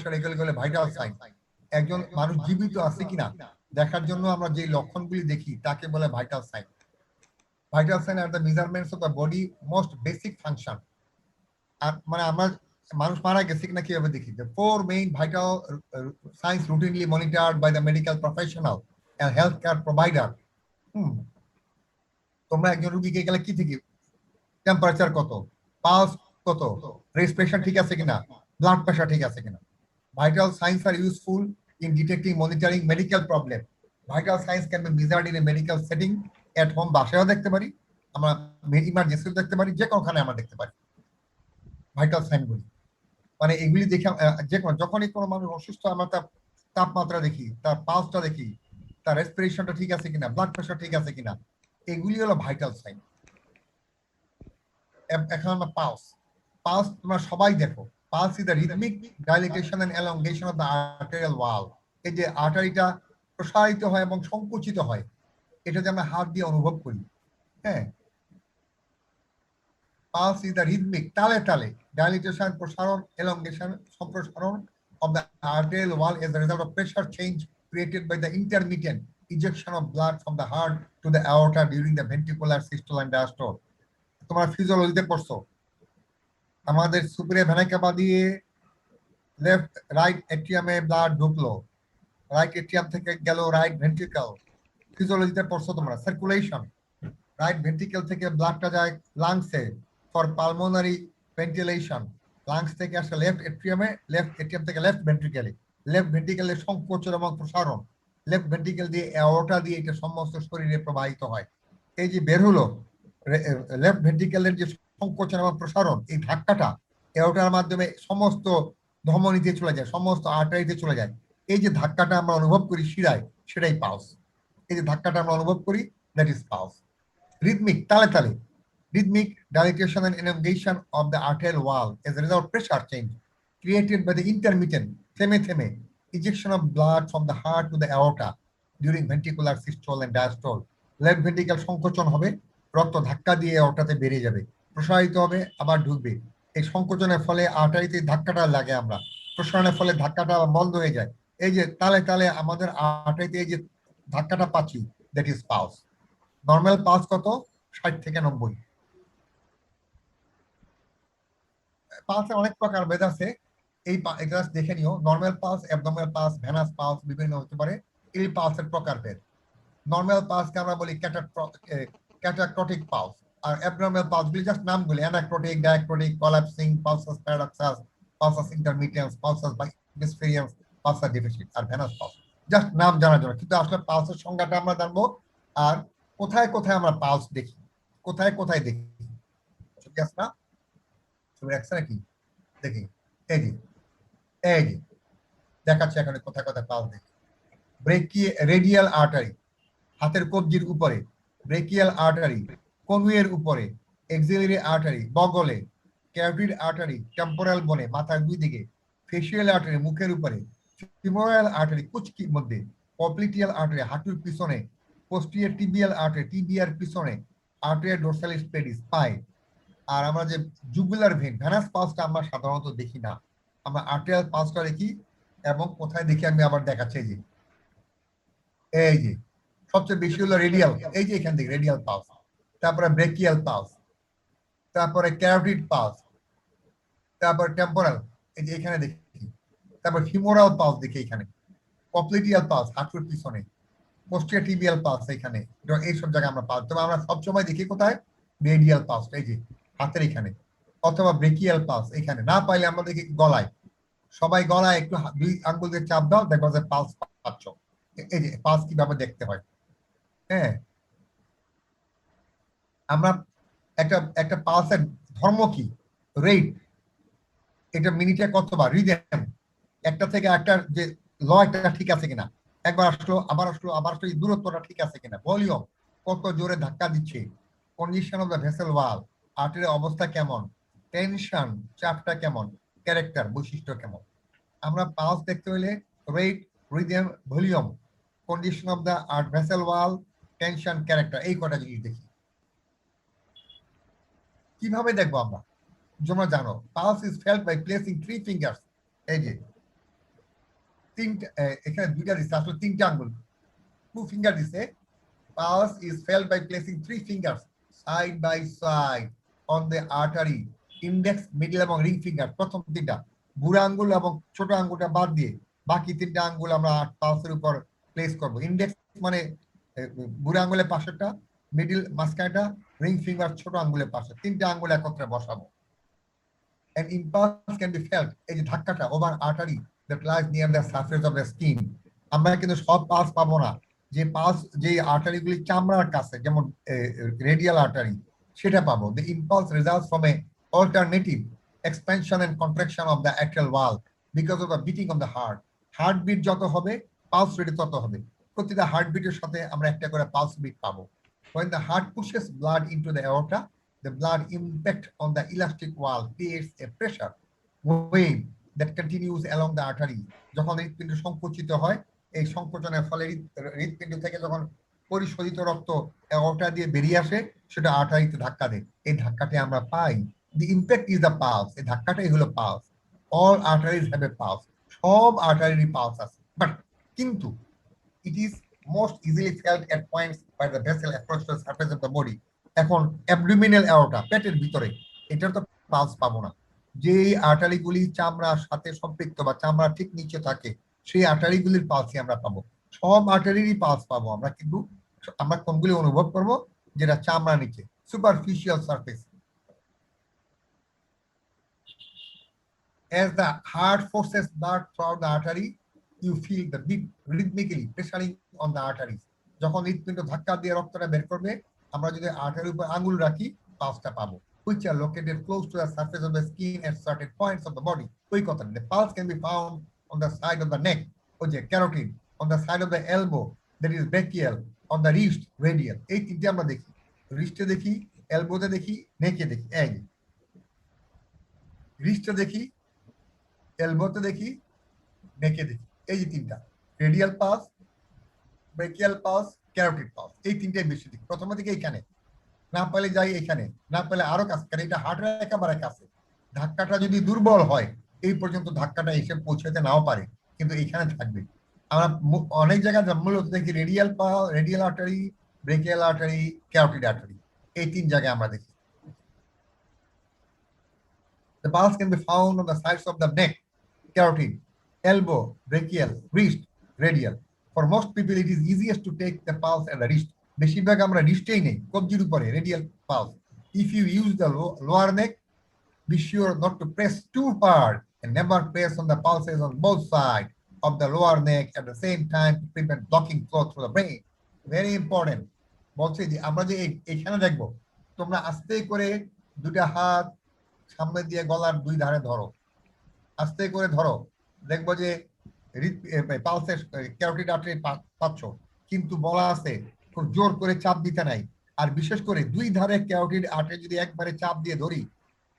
Pressure, এগুলো হলো vital sign. একজন মানুষ জীবিত আছে কিনা দেখার জন্য আমরা যে লক্ষণগুলি দেখি তাকে বলে vital sign. Vital sign are the measurements of the body most basic function. আর মানে আমরা মানুষ মারা গেছে কিনা কিভাবে দেখি? The four main vital signs routinely monitored by the medical professional and healthcare provider. তোমরা একজন রোগীকে গেলে কি থেকে টেম্পারেচার কত, পালস কত, রেসপিরেশন ঠিক আছে কিনা, ব্লাড প্রেশার ঠিক আছে কিনা। Vital signs are useful in detecting monitoring medical problem. Vital signs can be measured in a medical setting, at home, বাসায়ও দেখতে পারি আমরা, ইমার্জেন্সিও দেখতে পারি, যে কোনোখানে আমরা দেখতে পারি ভাইটাল সাইনগুলি। মানে এগুলি দেখে যে কোনো যখনই কোনো মানুষ অসুস্থ আমরা তার তাপমাত্রা দেখি, তার পালসটা দেখি, তার রেসপিরেশনটা ঠিক আছে কিনা, ব্লাড প্রেশার ঠিক আছে কিনা, এগুলি হলো ভাইটাল সাইন। এখন আমরা পালস। পালস তোমরা সবাই দেখো, pulse is the rhythmic dilatation and elongation of the arterial wall. এই যে আর্টারিটা প্রসারিত হয় এবং সংকুচিত হয়, এটা যে আমরা হাত দিয়ে অনুভব করি। হ্যাঁ, পালস ইজ দ্য রিদমিক, তালে তালে, ডাইলিটেশন, প্রসারণ, এলংগেশন, সম্প্রসারণ of the arterial wall as a result of pressure change created by the intermittent ejection of blood from the heart to the aorta during the ventricular systole and diastole. তোমরা ফিজিওলজিতে পড়ছো, আমাদের superior vena ক্যাভা দিয়ে left right এট্রিয়ামে blood ঢুকলো, right atrium থেকে গেল right ventricle. ফিজিওলজিতে পড়ছো তোমরা, circulation, right ventricle থেকে ব্লাডটা যায় লাংসে ফর পালমোনারি ভেন্টিলেশন, লাংস থেকে আসে লেফট এট্রিয়ামে, লেফট এট্রিয়াম থেকে লেফট ভেন্ট্রিকেলে, লেফট ভেন্ট্রিকেলের সংকোচন এবং প্রসারণ, লেফট ভেন্ট্রিকেল দিয়ে অ্যাওর্টা দিয়ে এটা সমস্ত শরীরে প্রবাহিত হয়। এই যে বের হলো লেফট ভেন্ট্রিকেলের যে সংকোচন এবং প্রসারণ, এই ধাক্কাটা অ্যাওর্টার মাধ্যমে সমস্ত ধমনীতে চলে যায়, সমস্ত আর্টারিতে চলে যায়। এই যে ধাক্কাটা আমরা অনুভব করি শিরায়, সেটাই পালস। এই যে ধাক্কাটা আমরা অনুভব করি, দ্যাট ইজ পালস। রিদমিক, তালে তালে, rhythmic dilatation and elongation of the arterial wall as a result of pressure change created by the intermittent theme ejection of blood from the heart to the aorta during ventricular systole and diastole. Left ventricle সংকোচন হবে, রক্ত ধাক্কা দিয়ে aortaতে বেরিয়ে যাবে, প্রসারিত হবে, আবার ঢুকবে। এই সংকোচনের ফলে আর্টারিতে ধাক্কাটা লাগে, আমরা প্রসারণের ফলে ধাক্কাটা বন্ধ হয়ে যায়। এই যে তালে তালে আমাদের আর্টারিতে এই যে ধাক্কাটা পাচ্ছি, that is pulse. Normal pulse কত? 60 থেকে 90। পালসের অনেক প্রকার ভেদ আছে, এই এটা দেখে নিও। Normal pulse, abdominal pulse, venous pulse বিভিন্ন হতে পারে, এই পালসের প্রকার ভেদ। নর্মাল পালসকে আমরা বলি ক্যাটাক্রটিক পালস, আর অ্যাবডোমিনাল পালসগুলি জাস্ট নামগুলি, anacrotic, dicrotic, collapsing, pulsus paradoxus, pulsus intermittens, pulsus bisferiens, pulsus deficit, আর ভেনাস পালস জাস্ট নাম জানার জন্য। কিন্তু আসলে পালসের সংজ্ঞাটা আমরা জানবো, আর কোথায় কোথায় আমরা পালস দেখি, কোথায় কোথায় দেখি। ঠিক আছে না? নাকি দেখি, এই যে এই যে দেখাচ্ছে এখানে কোথায় কোথায় পালস দেখি। রেডিয়াল আর্টারি, হাতের কবজির উপরে, ব্রেকিয়াল আর্টারি কনুয়ের উপরে, এক্সিলারি আর্টারি বগলে, ক্যারোটিড আর্টারি টেম্পোরাল বনে মাথার দুই দিকে, ফেসিয়াল আর্টারি মুখের উপরে, ফিমোরাল আর্টারি কুচকির মধ্যে, পপ্লিটিয়াল আর্টারি হাঁটুর পিছনে, পোস্টিরিয়র টিবিয়াল আর্টারি টিবিয়ার পিছনে, আর্টারিয়া ডোরসালিস পেডিস পায়ে। আর আমরা যে জুগুলার ভেন, ভেনাস পালসটা আমরা সাধারণত দেখি না, আমরা আর্টেরিয়াল পালসটা দেখি। এবং কোথায় দেখি আমি আবার দেখাচ্ছি, এই যে সবচেয়ে বেশি হলো রেডিয়াল, এই যে এখান থেকে রেডিয়াল পালস, তারপরে ব্রেকিয়াল পালস, তারপরে ক্যারোটিড পালস, তারপর টেম্পোরাল, এই যে এখানে দেখি, তারপর ফিমোরাল পালস দেখি এখানে, পপ্লিটিয়াল পালস হাঁটুর পিছনে, পোস্টিরিয়র টিবিয়াল পালস এখানে, এইসব জায়গায় আমরা পালস। তবে আমরা সবসময় দেখি কোথায়? রেডিয়াল পালস, এই যে হাতের এখানে, অথবা ব্রেকিয়াল পালস এখানে। না পাইলে আমরা দেখি গলায়, সবাই গলায় একটু দুই আঙ্গুল দিয়ে চাপ দাও, দেখো যে পালস পাচ্ছ। এই যে পালস কিভাবে দেখতে হয়। হ্যাঁ, আমরা একটা একটা পালসের ধর্ম কি, রেট, এটা মিনিটে কতবার, রিদম, একটা থেকে একটা যে লয়টা ঠিক আছে কিনা, একবার আসলো আবার আসলো আবার আসলো, এই দূরত্বটা ঠিক আছে কিনা, ভলিউম কত জোরে ধাক্কা দিচ্ছে, কন্ডিশন অফ দ্য ভেসেল ওয়াল, আর্টারির অবস্থা কেমন, টেনশন চাপটা কেমন, ক্যারেক্টার বৈশিষ্ট্য কেমন। আমরা পালস দেখতে হলে rate, rhythm, volume, condition of the art vessel wall, tension, character, এই কটা জিনিস দেখি। কিভাবে দেখবো আমরা? তোমরা জানো pulse is felt by placing 3 fingers, এই যে তিনটা এখানে দুইটা দিচ্ছে আসলে তিনটা আঙ্গুল 2 ফিঙ্গার দিছে pulse is felt by placing 3 fingers side by side on the artery index middle এবং ring finger প্রথম তিনটা বুড়া আঙ্গুল এবং ছোট আঙ্গুলটা বাদ দিয়ে বাকি তিনটা আঙ্গুল আমরা পালসের উপর প্লেস করব ইন্ডেক্স মানে বুড়া আঙ্গুলের পাশেরটা মিডল মাঝখানেটা রিং ফিঙ্গার ছোট আঙ্গুলের পাশে তিনটা আঙ্গুল একত্রে বসাবো and impulse can be felt এই যে ধাক্কাটা over artery that lies near the surface of the skin আমরা কিন্তু সব পালস পাবো না যে পালস যে আর্টারিগুলি চামড়ার কাছে যেমন রেডিয়াল আর্টারি সেটা পাবো the impulse results from a alternative expansion and contraction of the atrial wall because of the beating of the heart heartbeat যত হবে পালস রেট তত হবে প্রতিটা হার্টবিটের সাথে আমরা একটা করে পালস বিট পাবো when the heart pushes blood into the aorta the blood impact on the elastic wall creates a pressure wave that continues along the artery যখন হৃৎপিণ্ড সংকুচিত হয় এই সংকোচনের ফলে হৃৎপিণ্ড থেকে যখন পরিশোধিত রক্ত অর্টা দিয়ে বেরিয়ে আসে সেটা আর্টারিতে ধাক্কা দেয় এই ধাক্কাটা আমরা পাই the impact is the pulse এই ধাক্কাটাই হলো pulse all arteries have a pulse সব আর্টারিরই পালস আছে বাট কিন্তু it is most easily felt at points where the vessel approaches the surface of the body এখন অ্যাবডোমিনাল অ্যাওর্টা পেটের ভিতরে এটার তো পালস পাবো না যে আর্টারিগুলি চামড়ার সাথে সম্পৃক্ত বা চামড়া ঠিক নিচে থাকে সেই আর্টারিগুলির পালসই আমরা পাবো সব আর্টারিরই পালস পাবো আমরা কিন্তু আমরা কোনগুলি অনুভব করব যেটা চামড়া নিচে superficial surface as the heart forces blood throughout the artery you feel the beat rhythmically pressuring on the arteries যখন হৃৎপিণ্ড ধাক্কা দিয়ে রক্তটা বের করবে আমরা যদি আর্টারির উপর আঙ্গুল রাখি পালসটা পাবো which are located close to the surface of the skin at certain points of the body ওই কথা the pulse can be found on the side of the neck ওই যে carotid on the side of the elbow that is brachial on the wrist radial এই তিনটে আমরা দেখি রিস্টে দেখি এলবোতে দেখি নেকে দেখি এই রিস্টে দেখি এলবোতে দেখি নেকে দেখি এই যে তিনটা radial pulse brachial pulse carotid pulse এই তিনটাই বেশি দেখি প্রথম দিকে এইখানে না পেলে যাই এখানে না পেলে আরো কাছে কারণ এটা হার্টের একেবারে কাছে ধাক্কাটা যদি দুর্বল হয় এই পর্যন্ত ধাক্কাটা এসে পৌঁছাতে নাও পারে কিন্তু এইখানে থাকবে আমরা অনেক জায়গায় মূলত দেখি radial artery brachial artery carotid artery এই তিন জায়গায় আমরা দেখি The pulse can be found on the sides of the neck, carotid, elbow, brachial, wrist, radial. For most people, it is easiest to take the pulse at the wrist. বেশিরভাগ আমরা রিস্টেই নেই কবজির উপরে radial pulse if you use the lower neck be sure not to press too hard and never press on the pulses on both sides of the lower neck at the same time to prevent blocking flow through the brain very important বলছে যে আমরা যে এখানে দেখবো তোমরা আস্তে করে দুটা হাত সামনে দিয়ে গলার দুই ধারে ধরো আস্তে করে ধরো দেখবো যে পালসের ক্যারোটিড আর্টারি পাচ্ছ কিন্তু বলা আছে খুব জোর করে চাপ দিতে নাই আর বিশেষ করে দুই ধারে ক্যারোটিড আর্টারি যদি একবারে চাপ দিয়ে ধরি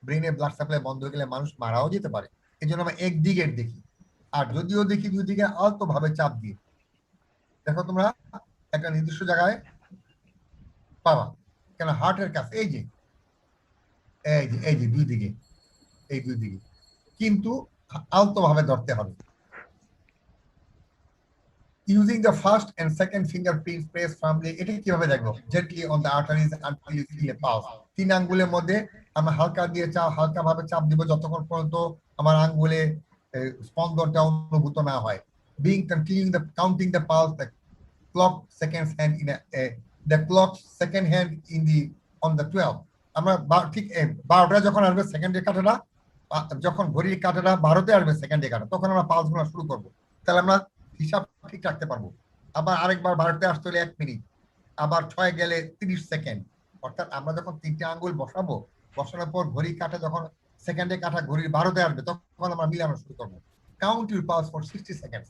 ব্রেনে ব্লাড সাপ্লাই বন্ধ হয়ে গেলে মানুষ মারাও যেতে পারে এই জন্য আমরা একদিকের দেখি আর যদিও দেখি দুই দিকে আলতো ভাবে চাপ দিয়ে দেখো তোমরা একটা নির্দিষ্ট জায়গায় পাবা কেন হার্টের কাছে এই যে দুই দিকে এই দুই দিকে কিন্তু আলতো ভাবে ধরতে হবে using the first and second fingerprints pressed firmly এটা কিভাবে দেখবো gently on the arteries until you feel a pulse তিন আঙ্গুলের মধ্যে আমরা হালকা দিয়ে হালকা ভাবে চাপ দিব যতক্ষণ পর্যন্ত আমার আঙ্গুলে স্পন্দনটা অনুভূত না হয় being continuing the counting the pulse the clock seconds hand in the clock second hand in the on the 12 আমরা ঠিক 12টা যখন আসবে সেকেন্ডের কাঁটাটা যখন ঘড়ির কাঁটাটা 12তে আসবে সেকেন্ডের কাঁটা তখন আমরা পালস গোনা শুরু করব তাহলে আমরা হিসাব ঠিক রাখতে পারবো আবার আরেকবার 12তে আসতে হলে 1 মিনিট আবার 6 গেলে 30 সেকেন্ড অর্থাৎ আমরা যখন তিনটে আঙ্গুল বসানোর পর ঘড়ি কাঁটা যখন সেকেন্ডে কাঁটা ঘড়ির 12তে আসবে তখন আমরা মিলানো শুরু করব count your pulse for 60 seconds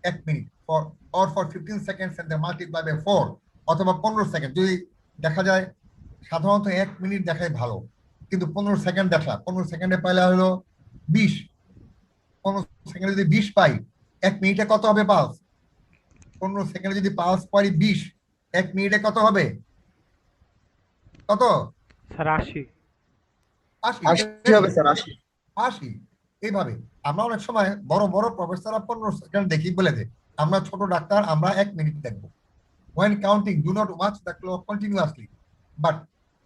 1 minute for 15 seconds and then multiply by 4 অথবা 15 সেকেন্ড যদি দেখা যায় সাধারণত 1 মিনিট দেখাই ভালো কিন্তু 15 সেকেন্ড দেখলাম 15 সেকেন্ডে পাইলে হলো 20 15 সেকেন্ডে যদি 20 পাই 1 মিনিটে কত হবে পালস 15 সেকেন্ডে যদি পালস পাই 20 1 মিনিটে কত হবে কত স্যার 80 80 হবে স্যার 80 এইভাবে আমরা অনেক সময় বড় বড় প্রফেসর 15 সেকেন্ড দেখি বলে যে আমরা ছোট ডাক্তার আমরা 1 মিনিট দেখবো। When counting, do not watch the clock continuously, but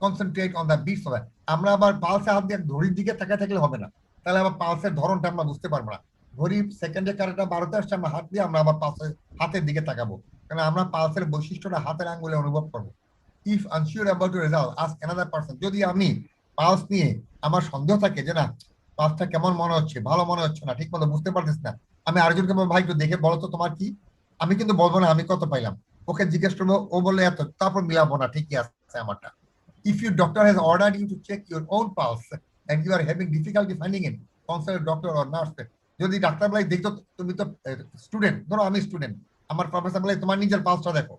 concentrate on the beats of it. আমরা আবার পালসে হাত দিয়ে ঘড়ির দিকে তাকায় থাকলে হবে না, তাহলে আবার পালসের ধরনটা আমরা বুঝতে পারবো না। ঘড়ি সেকেন্ডে কারেন্টটা 12তে আসছে, আমরা হাত দিয়ে আমরা আবার পালসের হাতের দিকে তাকাবো, কারণ আমরা পালসের বৈশিষ্ট্যটা হাতের আঙ্গুলে অনুভব করবো। If unsure about the result, ask another person. যদি আমি পালস নিয়ে আমার সন্দেহ থাকে যে না পালসটা কেমন মনে হচ্ছে, ভালো মনে হচ্ছে না, ঠিক মতো বুঝতে পারতেছি না, আমি আরেকজনকে বলবো ভাই একটু দেখে বলো তো তোমার কি। আমি কিন্তু বলবো না আমি কত পাইলাম, ওকে জিজ্ঞেস করবো, ও বললে এত, তারপর মিলাবো না ঠিকই আছে আমারটা। If your doctor has ordered you to check your own pulse and you are having difficulty finding it, consult doctor or nurse. যদি ডাক্তার বলে দেখতো তুমি তো স্টুডেন্ট, ধরো আমি স্টুডেন্ট, আমার প্রফেসর বলে তোমার নিজের পালসটা দেখো,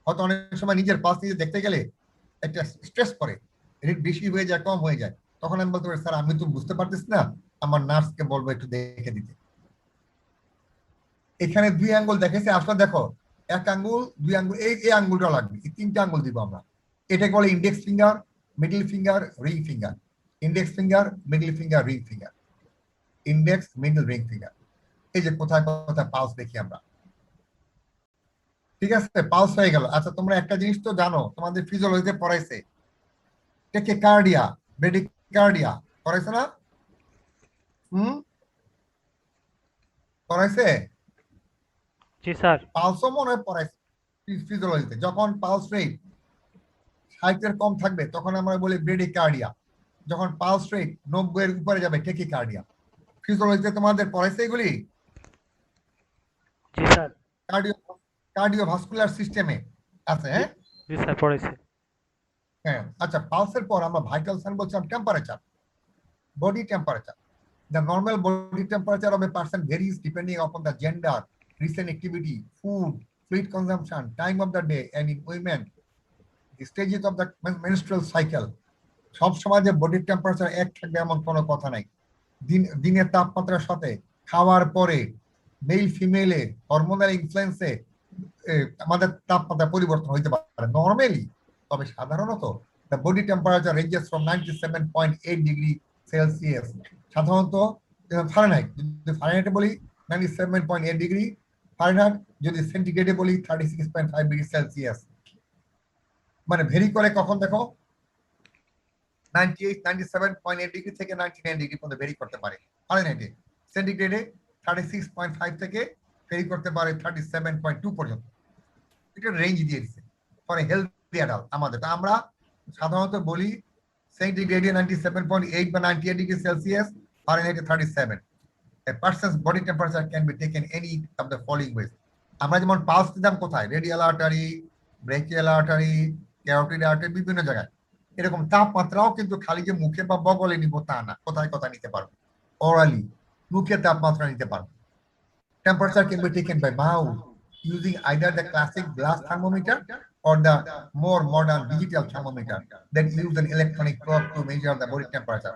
হয়তো অনেক সময় নিজের পালস নিজে দেখতে গেলে একটা স্ট্রেস করে, রেট বেশি হয়ে যায় কম হয়ে যায়, তখন আমি বলতে পারি স্যার আমি তো বুঝতে পারতেছি না, আমার নার্সকে বলবো একটু দেখে দিতে। এখানে 2 আঙ্গুল দেখেছে, আসলে দেখো 1 আঙ্গুল 2 আঙ্গুল, এই আঙ্গুলটা লাগবে, এই 3টে আঙ্গুল দিব আমরা। এটাকে বলে index finger, middle finger, ring finger. Index finger, middle finger, ring finger. Index, middle, ring finger. এই যে কোথায় কোথায় পালস দেখি আমরা। ঠিক আছে, পালস হয়ে গেল। আচ্ছা তোমরা একটা জিনিস তো জানো, তোমাদের ফিজিওলজিতে পড়াইছে টেকিকার্ডিয়া, ব্রেডিকার্ডিয়া, পড়াইছে না? পড়াইছে? জি স্যার। পালসও মনে হয় পড়াইছে ফিজিওলজিতে। যখন পালস রেট 60 কম থাকবে তখন আমরা বলি ব্রেডিকার্ডিয়া, যখন পালস রেট 90 এর উপরে যাবে টেকিকার্ডিয়া। ফিজিওলজিতে তোমাদের পড়াইছে এগুলি? জি স্যার। কার্ডিওভাস্কুলার সিস্টেমে আছে। হ্যাঁ জি স্যার পড়াইছে। হ্যাঁ। আচ্ছা পালসের পর আমরা ভাইটাল সাইন বলছিলাম temperature, body temperature. The normal body temperature of a person varies depending upon the gender, recent activity, food, fluid consumption, time of the day, and in women, the stages of the menstrual cycle. সব সময় যে বডির temperature এক থাকবে এমন কোনো কথা নাই। দিনের তাপমাত্রার সাথে খাওয়ার পরে মেল ফিমেলে হরমোনাল ইনফ্লুয়েন্সে আমাদের তাপমাত্রা পরিবর্তন হইতে পারে নরমালি, তবে সাধারণত the body temperature ranges from 97.8 degree Celsius, সাধারণত ফারেনহাইট, যদি ফারেনহাইটে বলি 97.8 ডিগ্রি ফারেনহাইট, যদি সেন্টিগ্রেডে বলি 36.5 ডিগ্রি সেলসিয়াস। মানে ভেরি করে কখন দেখো 97.8 ডিগ্রি থেকে 99 ডিগ্রি পর্যন্ত ভেরি করতে পারে ফারেনহাইটে। সেন্টিগ্রেডে 36.5 থেকে ভেরি করতে পারে 37.2 পর্যন্ত। এটা রেঞ্জ দিয়ে দিচ্ছে ফর এ হেলথি অ্যাডাল্ট। আমাদের আমরা সাধারণত বলি সেন্টিগ্রেডে 97.8 বা 98 degree Celsius, ফারেনহাইটে 37। A person's body temperature can be taken any of the following ways. আমরা যেমন পালস দিতাম কোথায়, radial artery, brachial artery, carotid artery, বিভিন্ন জায়গায়। এরকম তাপমাত্রাও কিন্তু খালি যে মুখে বা বগলে নিব তা না, কোথায় কোথায় নিতে পারবো, অরালি মুখে তাপমাত্রা নিতে পারবো। Temperature can be taken by mouth using either the classic glass thermometer or the more modern digital thermometer that use an electronic probe to measure the body temperature.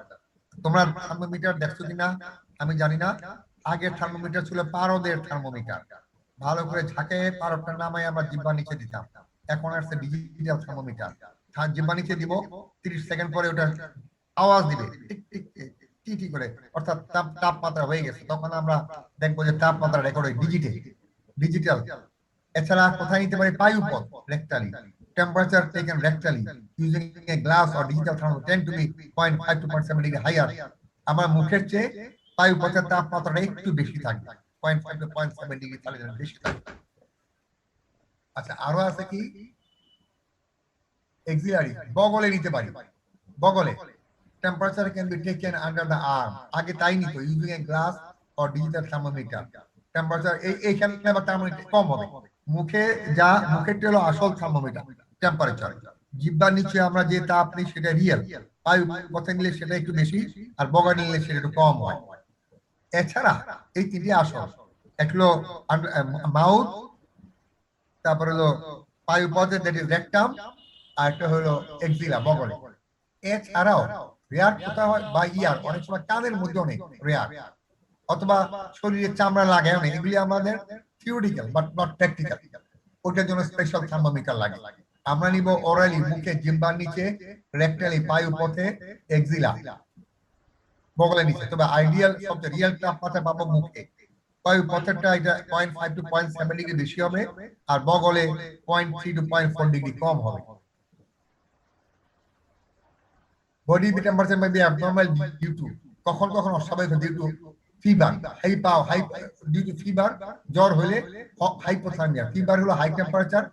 তোমরা থার্মোমিটার দেখছো কিনা আমি জানি না, আগের থার্মোমিটার ছিল পারদের থার্মোমিটার, ভালো করে ঝাঁকে পারদটা নামাই আমরা জিহ্বার নিচে দিতাম। এখন আসছে ডিজিটাল থার্মোমিটার, জিহ্বার নিচে দিব, 30 সেকেন্ড পরে ওটা আওয়াজ দিবে টিক টিক টিক টিক করে, অর্থাৎ তাপমাত্রা হয়ে গেছে। তখন আমরা দেখবো যে তাপমাত্রা রেকর্ড হয় ডিজিটাল। এছাড়া কোথায় নিতে পারি, পায়ুপথ, রেক্টালি। Temperature taken rectally using a glass or digital thermometer tend to be 0.5 to 0.7 degree higher. আমার মুখের চেয়ে পায়ুপথের তাপমাত্রাটা একটু বেশি থাকবে, 0.5 to 0.7 ডিগ্রি বেশি থাকবে। আচ্ছা আরো আছে কি, এক্সিলারি, বগলে নিতে পারি, বগলে। Temperature can be taken under the arm, আগে তাই নিত using a glass or digital thermometer. Temperature এইখানে আবার থার্মোমিটার কম হবে, মুখে যা মুখেরটা হলো আসল থার্মোমিটার টেম্পারেচার, জিহ্বার নিচে আমরা যে তাপ নিই সেটা রিয়েল, বায়ু পথে নিলে সেটা একটু বেশি, আর বগা নিলে সেটা একটু কম হয়। এছাড়া এই তিনটি আসল, একটা হলো মাউথ, তারপর হলো পায়ুপথে দ্যাট ইজ রেকটাম, আর একটা হলো এক্সিলা বগলে। এছাড়াও রেয়ার কোথায় হয় বা ইয়ার, অনেক সময় কানের মধ্যে অনেক রেয়ার, অথবা শরীরের চামড়া লাগায় অনেক, এগুলি আমাদের থিওরিটিক্যাল বাট নট প্র্যাকটিক্যাল, ওটার জন্য স্পেশাল থার্মোমিটার লাগে। আমরা নিব ওরালি, মুখে জিহ্বার নিচে, রেকটালি পায়ুপথে, এক্সিলা। বগলে নিচে, তবে আইডিয়াল সবচেয়ে রিয়েল তাপমাত্রা পাবো মুখে। পথেরটা এটা 0.5 to 0.7 ডিগ্রি বেশি হবে, আর বগলে 0.3 to 0.4 ডিগ্রি কম হবে। Body temperature may be abnormal due to, কখন কখন অস্বাভাবিক due to fever, high due to fever, জ্বর হলে হাইপোথার্মিয়া। ফিভার হলো হাই টেম্পারেচার,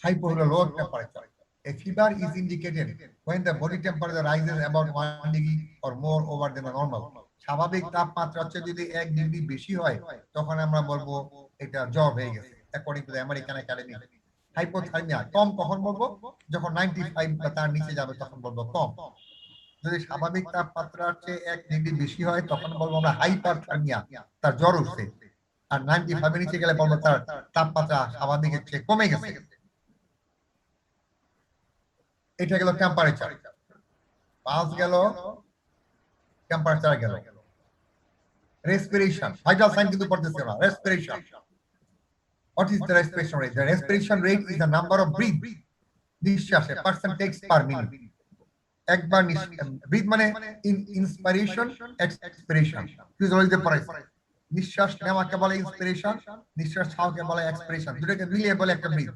hypo হলো low temperature. A fever is indicated when the body temperature rises about 1 degree or more over than the normal. স্বাভাবিক তাপমাত্রা হচ্ছে যদি 1 degree বেশি হয় তখন আমরা বলবো এটা জ্বর হয়ে গেছে, according to the American academy. Hypothermia কম কখন বলবো, যখন 95 বা তার নিচে যাবে তখন বলবো কম। যদি স্বাভাবিক তাপমাত্রা হচ্ছে 1 ডিগ্রি বেশি হয় তখন বলবো আমরা হাইপারথার্মিয়া, তার জ্বর উঠছে। আর 95 এর নিচে গেলে বলবো তার তাপমাত্রা স্বাভাবিকের চেয়ে কমে গেছে। এটা গেল টেম্পারেচার, পালস গেল, টেম্পারেচার গেল। রেসপিরেশন, ভাইটাল সাইন কিন্তু পড়তেছে না। Respiration, what is the respiration rate? The respiration rate is the number of breath, নিঃশ্বাস পারসন টেকস পার মিনিট। একবার ব্রিথ মানে ইন্সপিরেশন এক্সপিরেশন, ফিজিওলজিতে পড়াইছে। নিঃশ্বাস নেওয়াকে বলে ইন্সপিরেশন, নিঃশ্বাস ছাড়াকে বলে এক্সপিরেশন। দুটোকে মিলিয়ে বলে একটা ব্রিথ,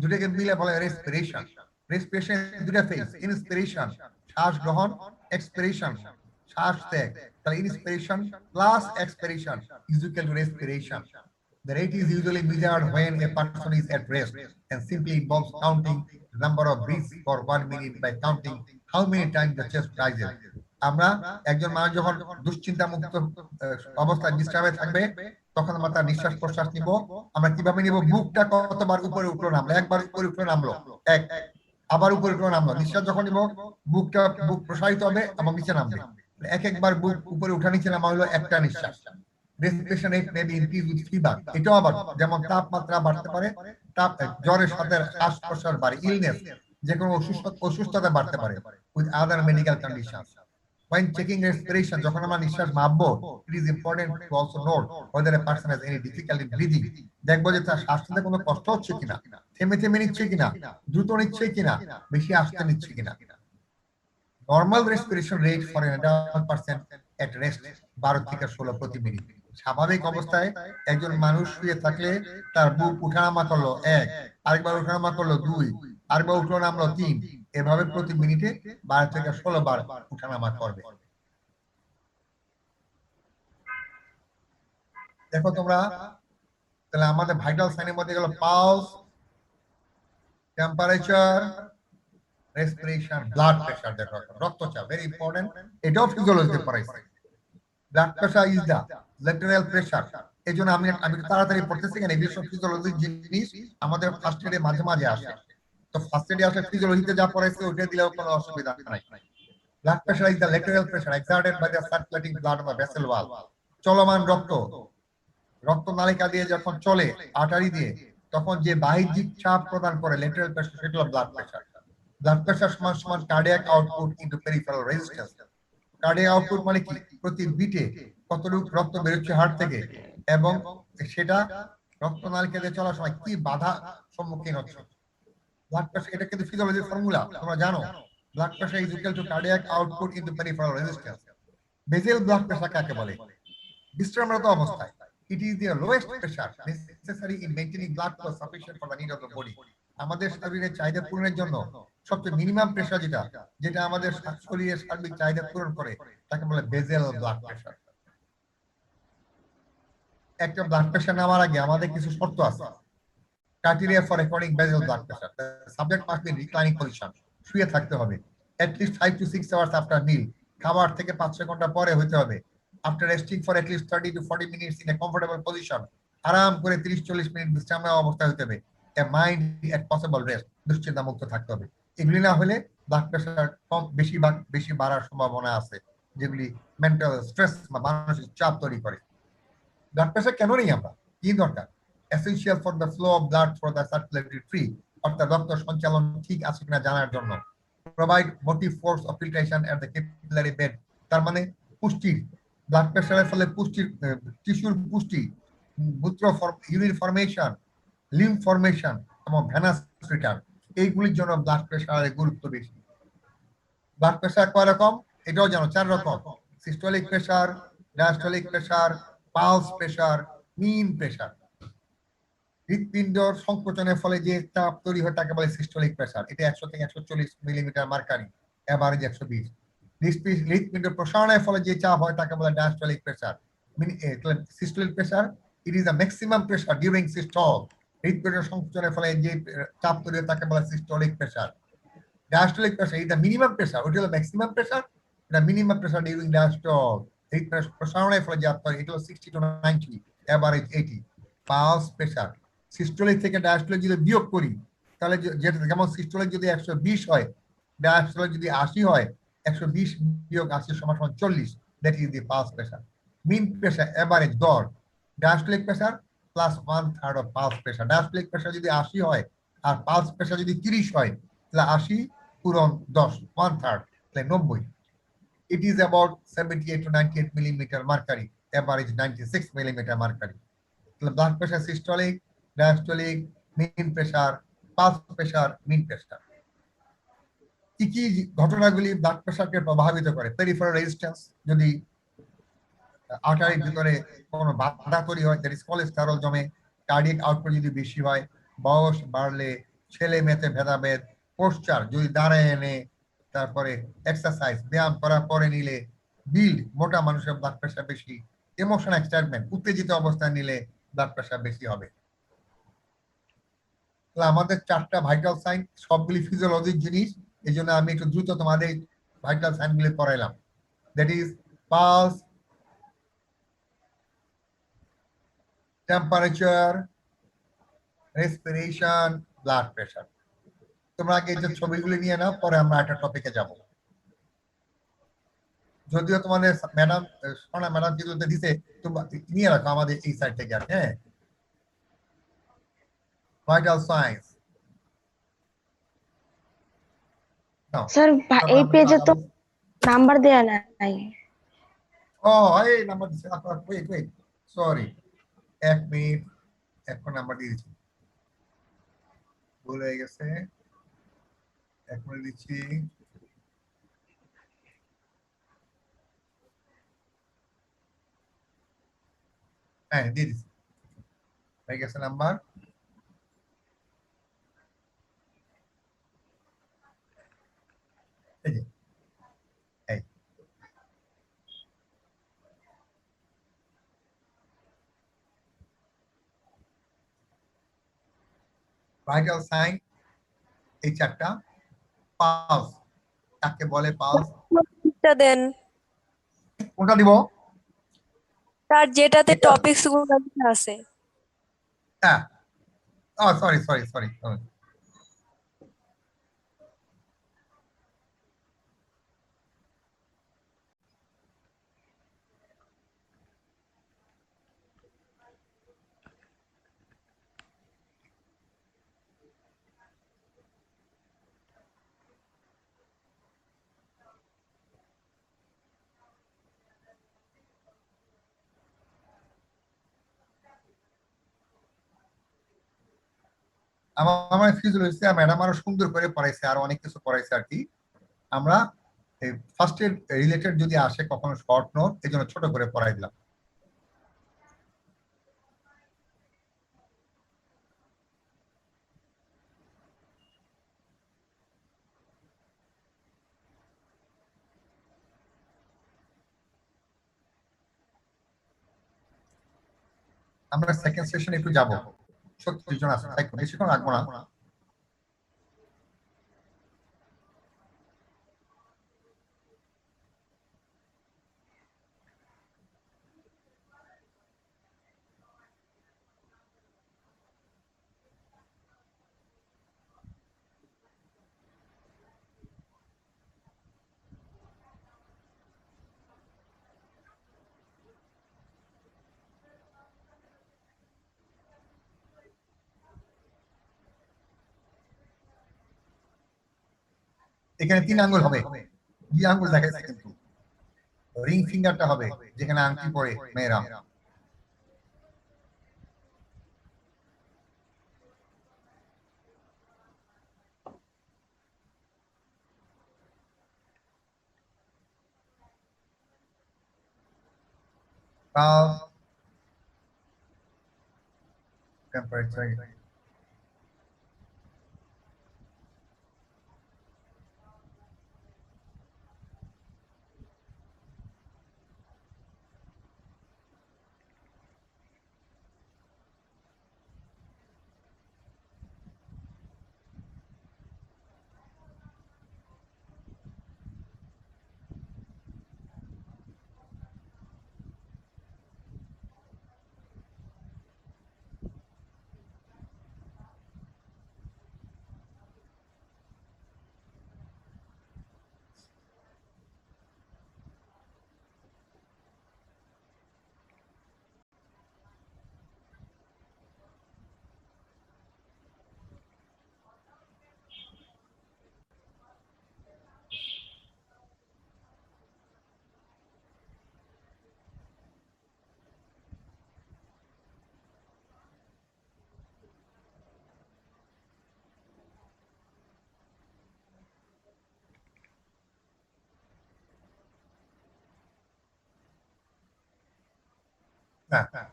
দুটোকে মিলিয়ে বলে রেসপিরেশন। রেসপিরেশন দুটো ফেজ, ইন্সপিরেশন শ্বাস গ্রহণ, এক্সপিরেশন শ্বাস ত্যাগ। তাহলে inspiration plus expiration is equal to respiration. The rate is usually measured when a person is at rest and simply involves counting the number of breaths for 1 minute by counting how many times the chest rises. আমরা একজন মানুষ যখন দুশ্চিন্তা মুক্ত অবস্থায় বিশ্রামে থাকবে তখন আমরা তার নিঃশ্বাস প্রশ্বাস নিব। আমরা কিভাবে নিব, বুকটা কতবার উপরে উঠলো নামলো, একবার উপরে উঠলো নামলো, এক, আবার উপরে উঠলো নামলো। নিঃশ্বাস যখন নিব বুকটা বুক প্রসারিত হবে এবং নিচে নামবে। এক একবার বুক উপরে উঠা নিচে নামা হলো একটা নিঃশ্বাস। Respiration rate may be increase with fever, এটাও আবার যেমন তাপমাত্রা বাড়তে পারে, জ্বরের সাথে শ্বাস প্রশ্বাস বাড়ে, ইলনেস যে কোনো অসুস্থতা বাড়তে পারে with other medical conditions. When checking respiration, যখন আমরা নিঃশ্বাস মাপবো, it is important to also note whether a person has any difficulty breathing. দেখবো যে তার শ্বাস নিতে কোনো কষ্ট হচ্ছে কিনা, থেমে থেমে নিচ্ছে কিনা, দ্রুত নিচ্ছে কিনা, বেশি আস্তে নিচ্ছে কিনা। Normal respiration rate for N adult person at rest 12 থেকে 16 প্রতি মিনিট। স্বাভাবিক অবস্থায় একজন মানুষ শুয়ে থাকলে তার বুক উঠানামা করলো 1, আরেকবার উঠানামা করলো 2, আরেকবার উঠলো নামলো 3, এভাবে প্রতি মিনিটে 12 থেকে 16 বার উঠানামা করবে। দেখো তোমরা, তাহলে আমাদের ভাইটাল সাইনের মধ্যে গেল pulse, temperature, respiration, blood pressure. দেখো রক্তচাপ ভেরি ইম্পর্টেন্ট, এটাও ফিজিওলজিতে পড়াইছে। Blood pressure is the lateral pressure. এই জন্য আমি তাড়াতাড়ি পড়তেছি কেন, এগুলো সব ফিজিওলজির জিনিস আমাদের ফার্স্ট এডে মাঝে মাঝে আসে। তো ফার্স্ট এডে আসলে ফিজিওলজিতে যা পড়াইছে ওইটা দিলেও কোনো অসুবিধা নাই। Blood pressure is the lateral pressure exerted by the circulating blood of the vessel wall. চলমান রক্ত, রক্তনালিকা দিয়ে যখন চলে আর্টারি দিয়ে, তখন যে বাহ্যিক চাপ প্রদান করে ল্যাটেরাল প্রেসার, সেটা হলো ব্লাড প্রেসার। ব্লাড প্রেসার সমান সমান cardiac output into peripheral resistance. Cardiac output মানে কি, প্রতি বিটে কতটুকু রক্ত বেরোচ্ছে হার্ট থেকে, এবং সেটা রক্তনালিকা দিয়ে চলার সময় কি বাধা সম্মুখীন হচ্ছে। ব্লাড প্রেসার, এটা কিন্তু ফিজিওলজির ফর্মুলা তোমরা জানো। Blood pressure is equal to cardiac output into peripheral resistance. Bessel blood pressure কাকে বলে? বিশ্রামরত অবস্থায় it is the lowest pressure necessary in maintaining blood flow sufficient for the need of the body. আমাদের শরীরের চাহিদা পূরণের জন্য সবচেয়ে মিনিমাম প্রেসার যেটা আমাদের শরীরের সার্বিক চাহিদা পূরণ করে তাকে বলে বেসেল ব্লাড প্রেসার। একটা ব্লাড প্রেসার নেওয়ার আগে আমাদের কিছু শর্ত আছে। Criteria for recording Bessel blood pressure: subject must be in reclining position, শুয়ে থাকতে হবে, at least 5 to 6 hours after meal, খাবার থেকে 5-6 ঘন্টা পরে হতে হবে, after resting for at least 30 to 40 minutes in a comfortable position, আরাম করে 30-40 মিনিট বিশ্রাম নেওয়া অবস্থায় হতে হবে, a mind at possible rest, দুশ্চিন্তা মুক্ত থাকতে হবে। এগুলি না হলে ব্লাড প্রেসার বেশি বাড়ার সম্ভাবনা আছে, যেগুলি মেন্টাল স্ট্রেস বা মানসিক চাপ তৈরি করে। ব্লাড প্রেসার কেন নেই আমরা, কি দরকার? essential for the flow of blood for the circulatory tree, অর্থাৎ রক্ত সঞ্চালন ঠিক আছে কিনা জানার জন্য। provide motive force of filtration at the capillary bed, তার মানে পুষ্টির, ব্লাড প্রেসারের ফলে পুষ্টির, টিস্যুর পুষ্টি, মূত্র ইউরিন ফর্মেশন, লিম্ফ ফর্মেশন এবং ভেনাস রিটার্ন, এইগুলির জন্য ব্লাড প্রেসারের গুরুত্ব বেশি। ব্লাড প্রেসার কয় রকম? এটাও জানো 4 রকম: systolic pressure, diastolic pressure, pulse pressure, mean pressure. হৃৎপিণ্ডর সংকোচনের ফলে যে চাপ তৈরি হয় তাকে বলে সিস্টোলিক প্রেসার, এটা 100 থেকে 140 মিলিমিটার মার্কারি, এভারেজ 120। হৃৎপিণ্ড প্রসারণের ফলে যে চাপ হয় তাকে বলে diastolic pressure. Systolic pressure, it is the maximum pressure during systole. হৃৎপিণ্ডের সংকোচনের ফলে যে চাপ তৈরি হয় তাকে বলে systolic pressure. Diastolic pressure is the minimum pressure, ওটা হলো ম্যাক্সিমাম প্রেসার, এটা মিনিমাম প্রেসার ডিউরিং ডায়াস্টল। হৃৎপিণ্ড প্রসারণের ফলে যে চাপ তৈরি, এটা হলো 60 to 90, average 80। Pulse pressure, systolic থেকে ডায়াস্টোলিক যদি বিয়োগ করি তাহলে যেমন সিস্টোলিক যদি 120 হয়, ডায়াস্টোলিক যদি 80 হয়, 120 বিয়োগ 80 সমান 40, that is the pulse pressure. Mean pressure average গড়, diastolic pressure plus 1/3 of pulse pressure. Diastolic pressure যদি 80 হয় আর পালস প্রেসার যদি 30 হয়, তাহলে 80 পূরণ 10, 1/3, তাহলে 90। It is about 78 to 98 millimeter mercury, average 96 millimeter mercury. Blood pressure systolic, diastolic, mean pressure, pulse pressure, mean pressure. কি কি ঘটনাগুলি ব্লাড প্রেসারকে প্রভাবিত করে? পেরিফেরাল রেজিস্ট্যান্স, যদি আর্টারির ভিতরে কোনো বাধা তৈরি হয়, দ্যাট ইজ কোলেস্টেরল জমে, কার্ডিয়াক আউটপুট যদি বেশি হয়, বয়স বাড়লে, ছেলে মেয়েতে ভেদাভেদ, পোস্টার যদি দাঁড়ায় এনে, তারপরে এক্সারসাইজ ব্যায়াম করার পরে নিলে, বিল্ড মোটা মানুষের ব্লাড প্রেসার বেশি, ইমোশনাল এক্সাইটমেন্ট উত্তেজিত অবস্থায় নিলে ব্লাড প্রেসার বেশি হবে। আমাদের 4টা ভাইটাল সাইন, সবগুলি ফিজিওলজিক জিনিস, এই জন্য আমি একটু দ্রুত তোমাদের ভাইটাল সাইন গুলি পড়াইলাম। That is pulse, temperature, respiration, blood pressure. তোমরা আগে যে ছবিগুলি নিয়ে নাও, পরে আমরা একটা টপিকে যাব। যদিও তোমাদের ম্যাডাম সোনা ম্যাডাম যেগুলো দিছে তোমরা নিয়ে রাখো আমাদের এই সাইড থেকে। হ্যাঁ, ভাইটাল সাইন্স স্যার এই পেজে তো নাম্বার দেয়া নাই। ও এই নাম্বার দিছে, ওয়েট ওয়েট, সরি, 1 মিনিট, এখন নাম্বার দিয়ে দিচ্ছি, ভুল হয়ে গেছে, এখন দিচ্ছি। হ্যাঁ, দিয়ে দিচ্ছি, হয়ে গেছে নাম্বার। এই যে এই ভাইটাল সাইন এই 4টা। পালস কাকে বলে? পালস টা দেন কোনটা দিব? তার যেটাতে এটা? টপিকস গুলো আছে। হ্যাঁ, ও সরি সরি সরি, আমার ফিজিওলজি ম্যাডাম আরো সুন্দর করে পড়াইছে, আর অনেক কিছু পড়াইছে আর কি। আমরা ফার্স্ট এড রিলেটেড যদি আসে কখনো শর্ট নোট, এই জন্য ছোট করে পড়াই দিলাম। আমরা সেকেন্ড সেশনে একটু যাব, 36 জন আছে, তাই বেশিক্ষণ লাগবো না। এখানে 3 আঙ্গুল হবে, 2 আঙ্গুল দেখাইছে কিন্তু রিং ফিঙ্গারটা হবে যেখানে আংটি পরে মেয়েরা। pulse, temperature.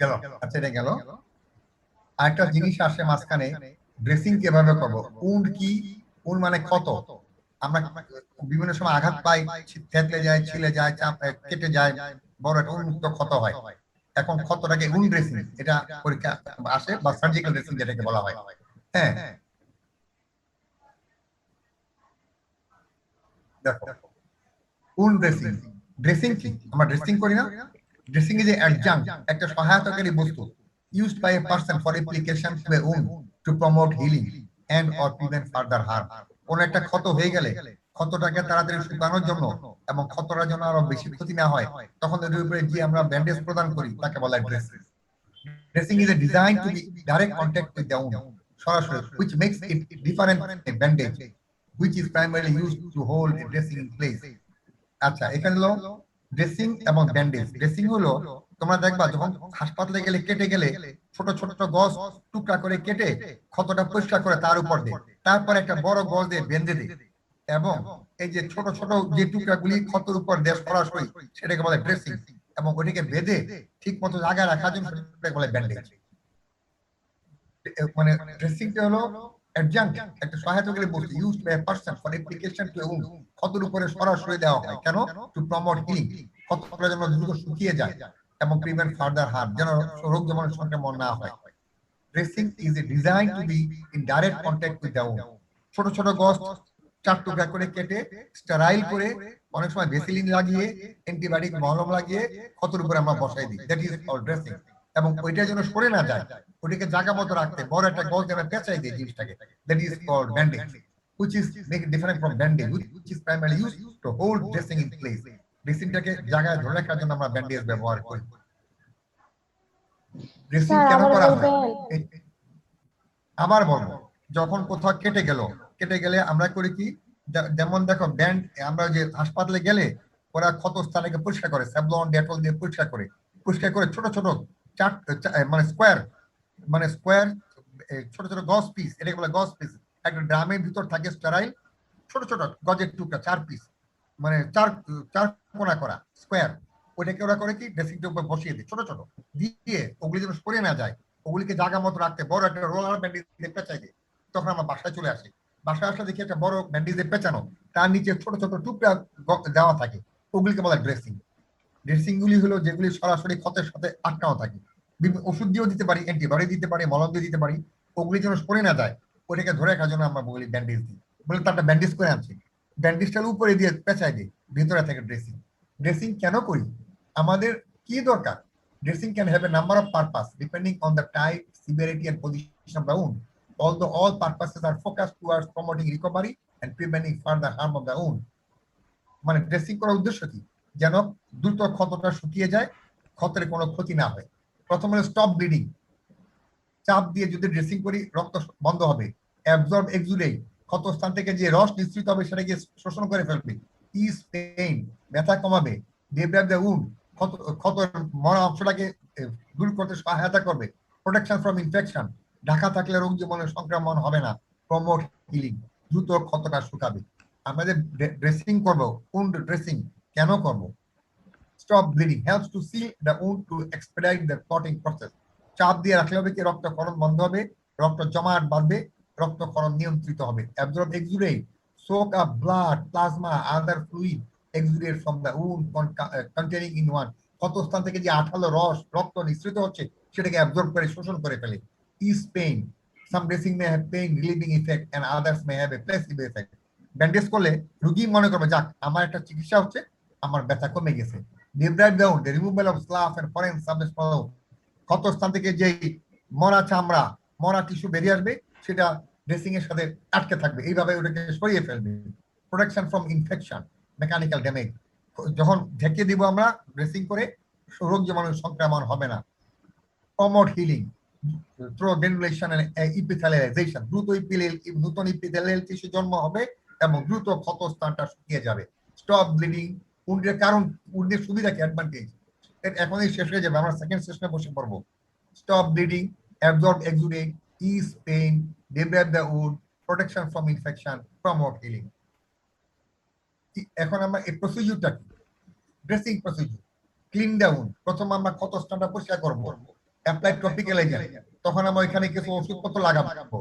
গেল, আচ্ছা এটা গেল। আরেকটা জিনিস আসে মাঝখানে, ড্রেসিং কিভাবে করবো। উন্ড কি? উন্ড মানে ক্ষত। আমরা বিভিন্ন সময় আঘাত পাই, থেতলে যায়, ছিলে যায়, কেটে যায়, বড় একটা উন্মুক্ত ক্ষত হয়। এখন ক্ষতটাকে উন্ড ড্রেসিং এটা পরীক্ষা আসে, বা সার্জিক্যাল ড্রেসিং যেটাকে বলা হয়। হ্যাঁ, দেখো উন্ড ড্রেসিং। ড্রেসিং কি? আমরা ড্রেসিং করি না? ড্রেসিং ইজ অ্যাডজাংক্ট, একটা সহায়তাকারী বস্তু used by a person for application to a wound to promote healing and or prevent further harm. কোন একটা ক্ষত হয়ে গেলে ক্ষতটাকে তাড়াতাড়ি শুকানোর জন্য এবং ক্ষতটা যেন আরো বেশি ক্ষতি না হয়, তখন এর উপরে যে আমরা ব্যান্ডেজ প্রদান করি তাকে বলা হয় dressing. Dressing is designed to be direct contact with the wound, সরাসরি, which makes it different from a bandage which is primarily used to hold a dressing in place. আচ্ছা, এখানে হলো ড্রেসিং এবং ব্যান্ডেজ। ড্রেসিং হলো তোমরা দেখবা যখন হাসপাতালে গেলে কেটে গেলে ছোট ছোট গজ টুকরা করে কেটে ক্ষতটা পরিষ্কার করে তার উপর দেয়, তারপর একটা বড় গজ দিয়ে বেঁধে দেয়, এবং এই যে ছোট ছোট যে টুকরাগুলি ক্ষতের উপর দেয় সরাসরি, সেটাকে বলে ড্রেসিং, এবং ওটিকে বেঁধে ঠিক মতো জায়গায় রাখার জন্য সেটাকে বলে ব্যান্ডেজ। মানে ড্রেসিংটা হলো অ্যাডজাংক্ট, একটা সহায়তাকারী বস্তু used by a person for application to a wound, ক্ষতের উপরে সরাসরি দেওয়া হয়। কেন? টু প্রমোট হিলিং, ক্ষতটা যেন দ্রুত শুকিয়ে যায় এবং প্রিভেন্ট ফার্দার হার্ম, যেন রোগ যেমন সংক্রমণ না হয়। Dressing is designed two be in direct contact with the wound. ছোট ছোট গজ 4 টুকরা করে কেটে স্টেরাইল করে, অনেক সময় ভেসিলিন লাগিয়ে, অ্যান্টিবায়োটিক মলম লাগিয়ে ক্ষতের উপরে আমরা বসাই দিই, দ্যাট ইজ কল্ড ড্রেসিং। এবং ওইটা যেন সরে না যায়, ওটাকে জায়গা মতো রাখতে বড় একটা গজ যেন পেঁচাই দিই জিনিসটাকে, that is called bandage, which is make it different from bandage, which is primarily used to hold dressing in place. ড্রেসিংটাকে জায়গায় ধরে রাখার জন্য আমরা ব্যান্ডেজ ব্যবহার করি। ড্রেসিং স্যার কেন আবার করা হয়? বলবেন? আবার বলবো, যখন কোথাও কেটে গেলে আমরা করি কি, যেমন দেখো ব্যান্ড, আমরা যে হাসপাতালে গেলে ওরা ক্ষত স্থানকে পরিষ্কার করে, স্যাভলন ডেটল দিয়ে পরিষ্কার করে ছোট ছোট মানে স্কোয়ার ছোট ছোট গজ পিস, এটাকে বলে গজ পিস। একটা ড্রামের ভিতর থাকে স্টেরাইল ছোট ছোট গজের টুকরা 4 পিস, মানে চার কোণা করা স্কোয়ার, ওইটাকে ওরা করে কি ড্রেসিংটার উপর বসিয়ে দেয় ছোট ছোট দিয়ে, ওগুলি যেন সরে না যায়, ওগুলিকে জায়গা মতো রাখতে বড় একটা রোলার ব্যান্ডেজ দিয়ে পেঁচাই দেয়। তখন আমরা বাসায় চলে আসি, বাসায় আসলে দেখি একটা বড় ব্যান্ডেজে পেঁচানো, তার নিচে ছোট ছোট টুকরা দেওয়া থাকে, ওগুলিকে বলা ড্রেসিং। ড্রেসিং গুলি হলো যেগুলি সরাসরি ক্ষতের সাথে আটকানো থাকে, ওষুধ দিয়েও দিতে পারি, অ্যান্টিবায়োটিক দিতে পারি, মলম দিয়ে দিতে পারি, ওগুলি যেন সরে না যায়, ওটাকে ধরে রাখার জন্য আমরা বলি ব্যান্ডেজ দিই, বলে তারটা ব্যান্ডেজ করে আনছি, ব্যান্ডেজটার উপরে দিয়ে পেঁচাই দিই, ভিতরে থাকে ড্রেসিং। ড্রেসিং কেন করি? আমাদের কি দরকার? Dressing can have a number of purpose depending on the type, severity and position of the wound. Although all purposes are focused towards promoting recovery and preventing further harm of the wound. মানে dressing করার উদ্দেশ্য কি? যেন দ্রুত ক্ষতটা শুকিয়ে যায়, ক্ষতের কোনো ক্ষতি না হয়। প্রথমে স্টপ ব্লিডিং, চাপ দিয়ে যদি ড্রেসিং করি রক্ত বন্ধ হবে। অ্যাবজর্ব এক্সুডেট, ক্ষত স্থান থেকে যে রস নিঃসৃত হবে সেটাকে শোষণ করে ফেলবে। ইজ পেইন, ব্যথা কমাবে। ডেভেলপ দ্য উন্ড, ক্ষত মরা অংশটাকে দূর করতে সহায়তা করবে। প্রোটেকশন ফ্রম ইনফেকশন, ঢাকা থাকলে রোগ জীবাণুর সংক্রমণ হবে না। প্রমোট হিলিং, দ্রুত ক্ষতটা শুকাবে। আমরা যে ড্রেসিং করবো, উন্ড ড্রেসিং কেন করব? stop bleeding, helps to seal the wound to expedite the clotting process. চাপ দিয়ে রাখলে হবে কি রক্তক্ষরণ বন্ধ হবে, রক্ত জমাট বাঁধবে, রক্তক্ষরণ নিয়ন্ত্রিত হবে। Absorb, exudate, soak up blood, plasma, other fluid exudate from the wound containing in one. ক্ষত স্থান থেকে যে আঠালো রস রক্ত নিঃসৃত হচ্ছে সেটাকে অ্যাবজর্ব করে শোষণ করে ফেলে। Ease pain. Some dressing may have pain relieving effect and others may have a placebo effect. Bandage করলে রোগী মনে করবে যাক আমার একটা চিকিৎসা হচ্ছে, আমার ব্যথা কমে গেছে। Debride down, the removal of slough and foreign substance from ক্ষত স্থান থেকে যে মরা চামড়া মরা টিস্যু বেরিয়ে আসবে সেটা ড্রেসিং এর সাথে আটকে থাকবে, এইভাবে ওটাকে সরিয়ে ফেলবে। Protection from infection, mechanical damage, যখন ঢেকে দিব আমরা ড্রেসিং করে রোগ জীবাণু সংক্রমণ হবে না। প্রমোট হিলিং থ্রু ডেনুলেশন এন্ড ইপিথেলিয়ালাইজেশন, দ্রুত নতুন ইপিথেলিয়াল টিস্যু জন্ম হবে এবং দ্রুত ক্ষত স্থানটা শুকিয়ে যাবে। স্টপ ব্লিডিং, উন্ডের কারণ উন্ডের সুবিধা কি অ্যাডভান্টেজ এখনই শেষ হয়ে যাবে, আমরা সেকেন্ড সেশনে বসে পড়বো। Stop bleeding, absorb exudate, is pain, debride the wound, protection from infection, promote healing. এখন আমরা এই প্রসিডিউরটা কি, dressing procedure. Clean the wound, প্রথম আমরা ক্ষত স্থানটা পরিষ্কার করব। অ্যাপ্লাই টপিক্যাল এজেন্ট, তখন আমরা এখানে কিছু ওষুধপত্র লাগাবো।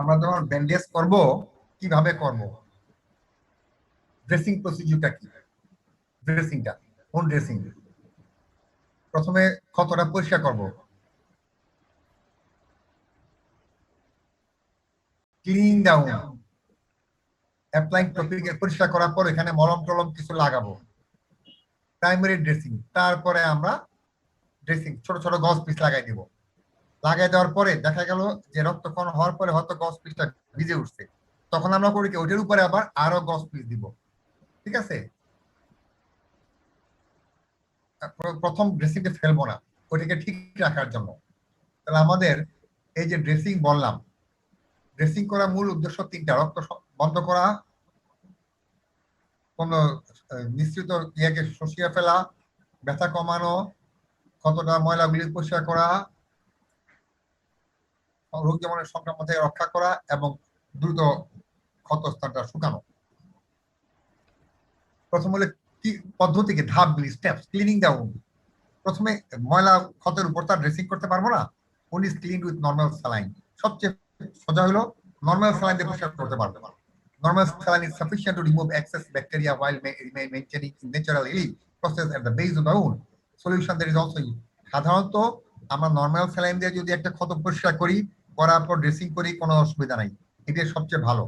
আমরা যখন ব্যান্ডেজ করব কিভাবে করব, ড্রেসিং প্রসিডিউরটা কি, ড্রেসিংটা কোন ড্রেসিং, প্রথমে ক্ষতটা পরিষ্কার করব, ক্লিন ডাউন, অ্যাপ্লাইং টপিকে পরিষ্কার করার পর এখানে মলম টলম কিছু লাগাবো, প্রাইমারি ড্রেসিং। তারপরে আমরা ড্রেসিং ছোট ছোট গজ পিস লাগাই দিব। লাগাই দেওয়ার পরে দেখা গেল যে রক্তক্ষরণ হওয়ার পরে হয়তো গজ পিসটা ভিজে উঠছে, তখন আমরা করি কি ওইটার উপরে আবার আরো গজ পিস দিব। ঠিক আছে, প্রথম ড্রেসিংটা ফেলবো না, ওইটাকে ঠিক রাখার জন্য। তাহলে আমাদের এই যে ড্রেসিং বললাম, ড্রেসিং করার মূল উদ্দেশ্য তিনটা: রক্ত বন্ধ করা, কোন মিশ্রিত ইয়াকে শুষিয়ে ফেলা, ব্যথা কমানো, কতটা ময়লাগুলি পরিষ্কার করা, রোগ যেমন সংক্রমণ থেকে রক্ষা করা এবং দ্রুত ক্ষতস্থানটা শুকানো। প্রথম হলে কি পদ্ধতিকে ধাপগুলি, স্টেপস, ক্লিনিং ডাউন। প্রথমে ময়লা ক্ষতের উপর তার ড্রেসিং করতে পারবো না, উনি ক্লিন উইথ নর্মাল স্যালাইন। সবচেয়ে সোজা হলো নর্মাল স্যালাইন দিয়ে পরিষ্কার করতে পারবে না। Normal saline is sufficient to remove excess bacteria while maintaining natural healing process at the base of the wound. Solution there is also সাধারণত আমরা নর্মাল স্যালাইন দিয়ে যদি একটা ক্ষত পরিষ্কার করি, করার পর ড্রেসিং করি, কোনো অসুবিধা নাই, এটা সবচেয়ে ভালো।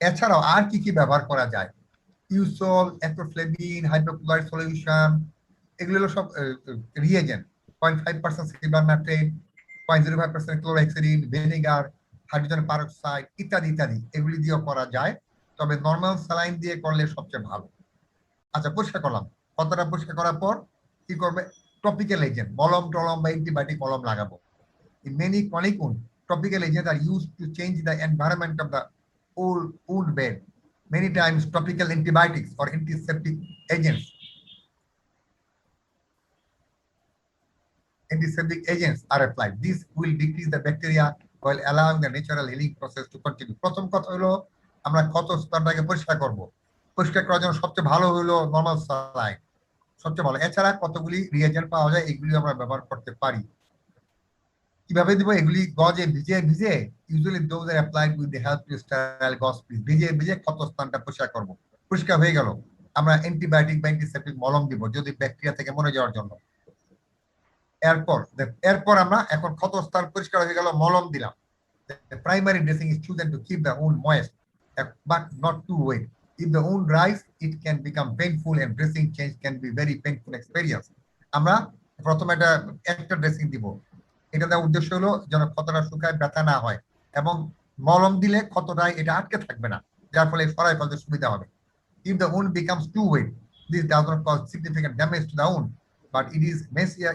এছাড়াও আর কি কি ব্যবহার করা যায়, ইউসল, অ্যাক্রোফ্লেভিন, হাইড্রোক্লোরাইড সলিউশন, এগুলো সব reagent. 0.5% silver nitrate, 0.05% chlorhexidine, vinegar, hydrogen peroxide ইত্যাদি ইত্যাদি, এগুলি দিয়েও করা যায়, তবে নর্মাল স্যালাইন দিয়ে করলে সবচেয়ে ভালো। আচ্ছা, পরিষ্কার করলাম, কতটা পরিষ্কার করার পর কি করবে, টপিক্যাল এজেন্ট, মলম টলম বা অ্যান্টিবায়োটিক মলম লাগাবো। In many chronic wounds, topical agents are used to change the environment of the wound bed. Many times topical antibiotics or antiseptic agents are applied. This will decrease the bacteria while allowing the natural healing process to continue. প্রথম কথা হলো আমরা ক্ষতস্থানটাকে পরিষ্কার করব। পরিষ্কার করার জন্য সবচেয়ে ভালো হলো নরমাল স্যালাইন, সবচেয়ে ভালো। এছাড়া কতগুলি রিয়েজেন্ট পাওয়া যায়, এগুলি আমরা ব্যবহার করতে পারি। কিভাবে দিব, এগুলি গজে ভিজে ভিজে, usually those are applied with the help to sterile গজ পিস, ভিজে ভিজে ক্ষতস্থানটা পরিষ্কার করব। পরিষ্কার হয়ে গেল, আমরা অ্যান্টিবায়োটিক বা অ্যান্টিসেপটিক মলম দিব যদি ব্যাকটেরিয়া থেকে মরে যাওয়ার জন্য। এরপর আমরা এখন ক্ষতস্থান পরিষ্কার হয়ে গেল, মলম দিলাম। The primary dressing is chosen to keep the wound moist, but not too wet. If the wound dries, it can become painful and dressing change can be very painful experience. আমরা প্রথমে একটা ড্রেসিং দিব, এটা উদ্দেশ্য হলো যেন ক্ষতটা শুকায়, ব্যথা না হয়, এবং মলম দিলে ক্ষতটায় এটা আটকে থাকবে না, যার ফলে সরাই ফেলতে সুবিধা হবে। If the wound becomes too wet, this does not cause significant damage to the wound, but it is messier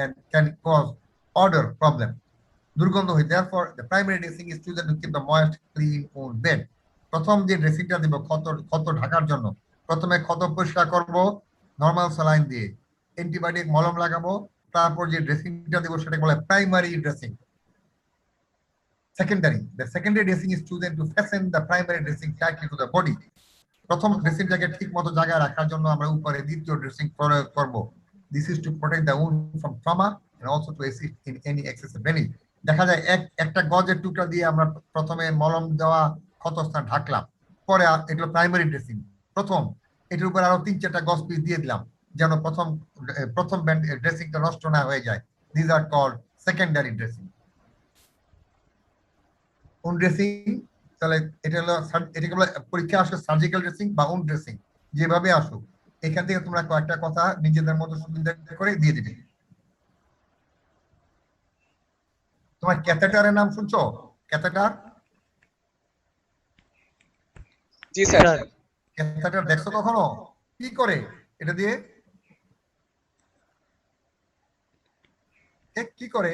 and can cause odor problem. দুর্গন্ধ হয়। Therefore, the primary dressing is chosen to keep the moist, clean wound bed. প্রথম যে ড্রেসিংটা দিব ক্ষত ঢাকার জন্য, প্রথমে ক্ষত পরিষ্কার করব নরমাল স্যালাইন দিয়ে, অ্যান্টিবায়োটিক মলম লাগাবো, তারপর যে ড্রেসিংটা দিব সেটাকে বলে primary dressing. The secondary dressing is chosen to fasten the primary dressing tightly to the body. প্রথম ড্রেসিংটাকে ঠিক মতো জায়গায় রাখার জন্য আমরা উপরে দ্বিতীয় ড্রেসিং প্রয়োগ করব। This is to protect the wound from trauma and also to assist in any excessive bleeding. দেখা যায় একটা গজের টুকরা দিয়ে আমরা প্রথমে মলম দেওয়া ক্ষতস্থান ঢাকলাম, পরে এগুলো প্রাইমারি ড্রেসিং। প্রথম এটার উপর আরো 3-4টা গজ পিস দিয়ে দিলাম যেন প্রথম ড্রেসিংটা নষ্ট না হয়ে যায়। These are called secondary dressing. wound dressing, তাহলে এটা হলো এটাকে বলে পরীক্ষা আসে সার্জিক্যাল ড্রেসিং বা wound ড্রেসিং, যেভাবে আসুক এখান থেকে তোমরা কয়েকটা কথা নিজেদের মতো সুবিধা করে দিয়ে দিবে। তোমার ক্যাথেটারের নাম শুনছো? ক্যাথেটার? জি স্যার। ক্যাথেটার দেখছো কখনো? কি করে এটা দিয়ে? কি করে?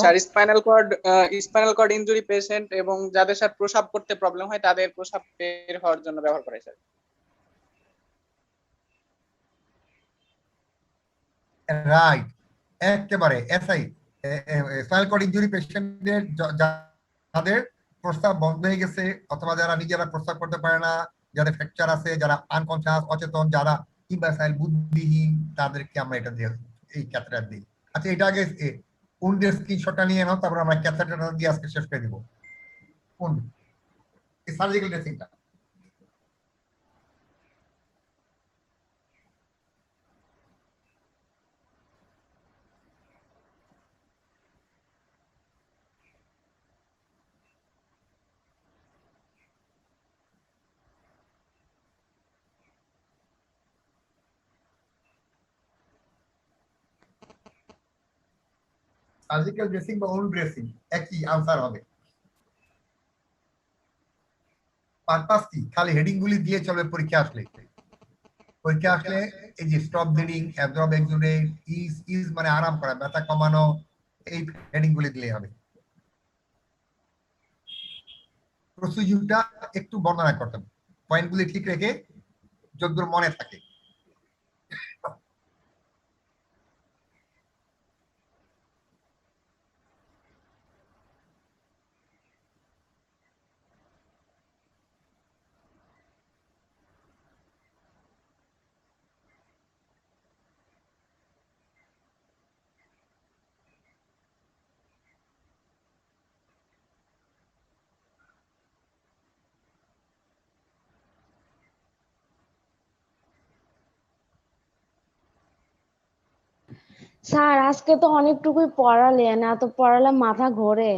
Sir spinal cord injury patient এবং যাদের স্যার প্রস্রাব করতে প্রবলেম হয় তাদের প্রস্রাব বের হওয়ার জন্য ব্যবহার করে স্যার। রাইট, একেবারে এসআই। স্পাইনাল কর্ড ইনজুরি পেশেন্টদের যাদের প্রস্রাব বন্ধ হয়ে গেছে অথবা যারা নিজেরা প্রস্রাব করতে পারে না, যাদের ফ্র্যাকচার আছে, যারা আনকনসিয়াস, অচেতন, যারা ইম্বাসাইল, বুদ্ধিহীন, তাদেরকে আমরা এটা দিয়ে এই ক্যাথেটার দিই। আচ্ছা, এটা আগে উন্ডের স্ক্রিনশটটা নিয়ে নাও, তারপর আমরা ক্যাথেটারটা দিয়ে আজকে শেষ করে দিব। কোন সার্জিক্যাল ড্রেসিংটা? সার্জিক্যাল ড্রেসিং বা ওন ড্রেসিং একই আনসার হবে। পারপাস কি? খালি হেডিং গুলি দিয়ে চলবে পরীক্ষা আসলে। পরীক্ষা আসলে এই যে stop bleeding, absorb exudate, is মানে আরাম করা, ব্যথা কমানো, এই হেডিং গুলি দিলেই হবে। প্রসিডিউরটা একটু বর্ণনা করতে হবে, পয়েন্টগুলি ঠিক রেখে যতদূর মনে থাকে। স্যার আজকে তো অনেকটুকুই পড়ালেন, এত পড়ালে মাথা ঘোরে।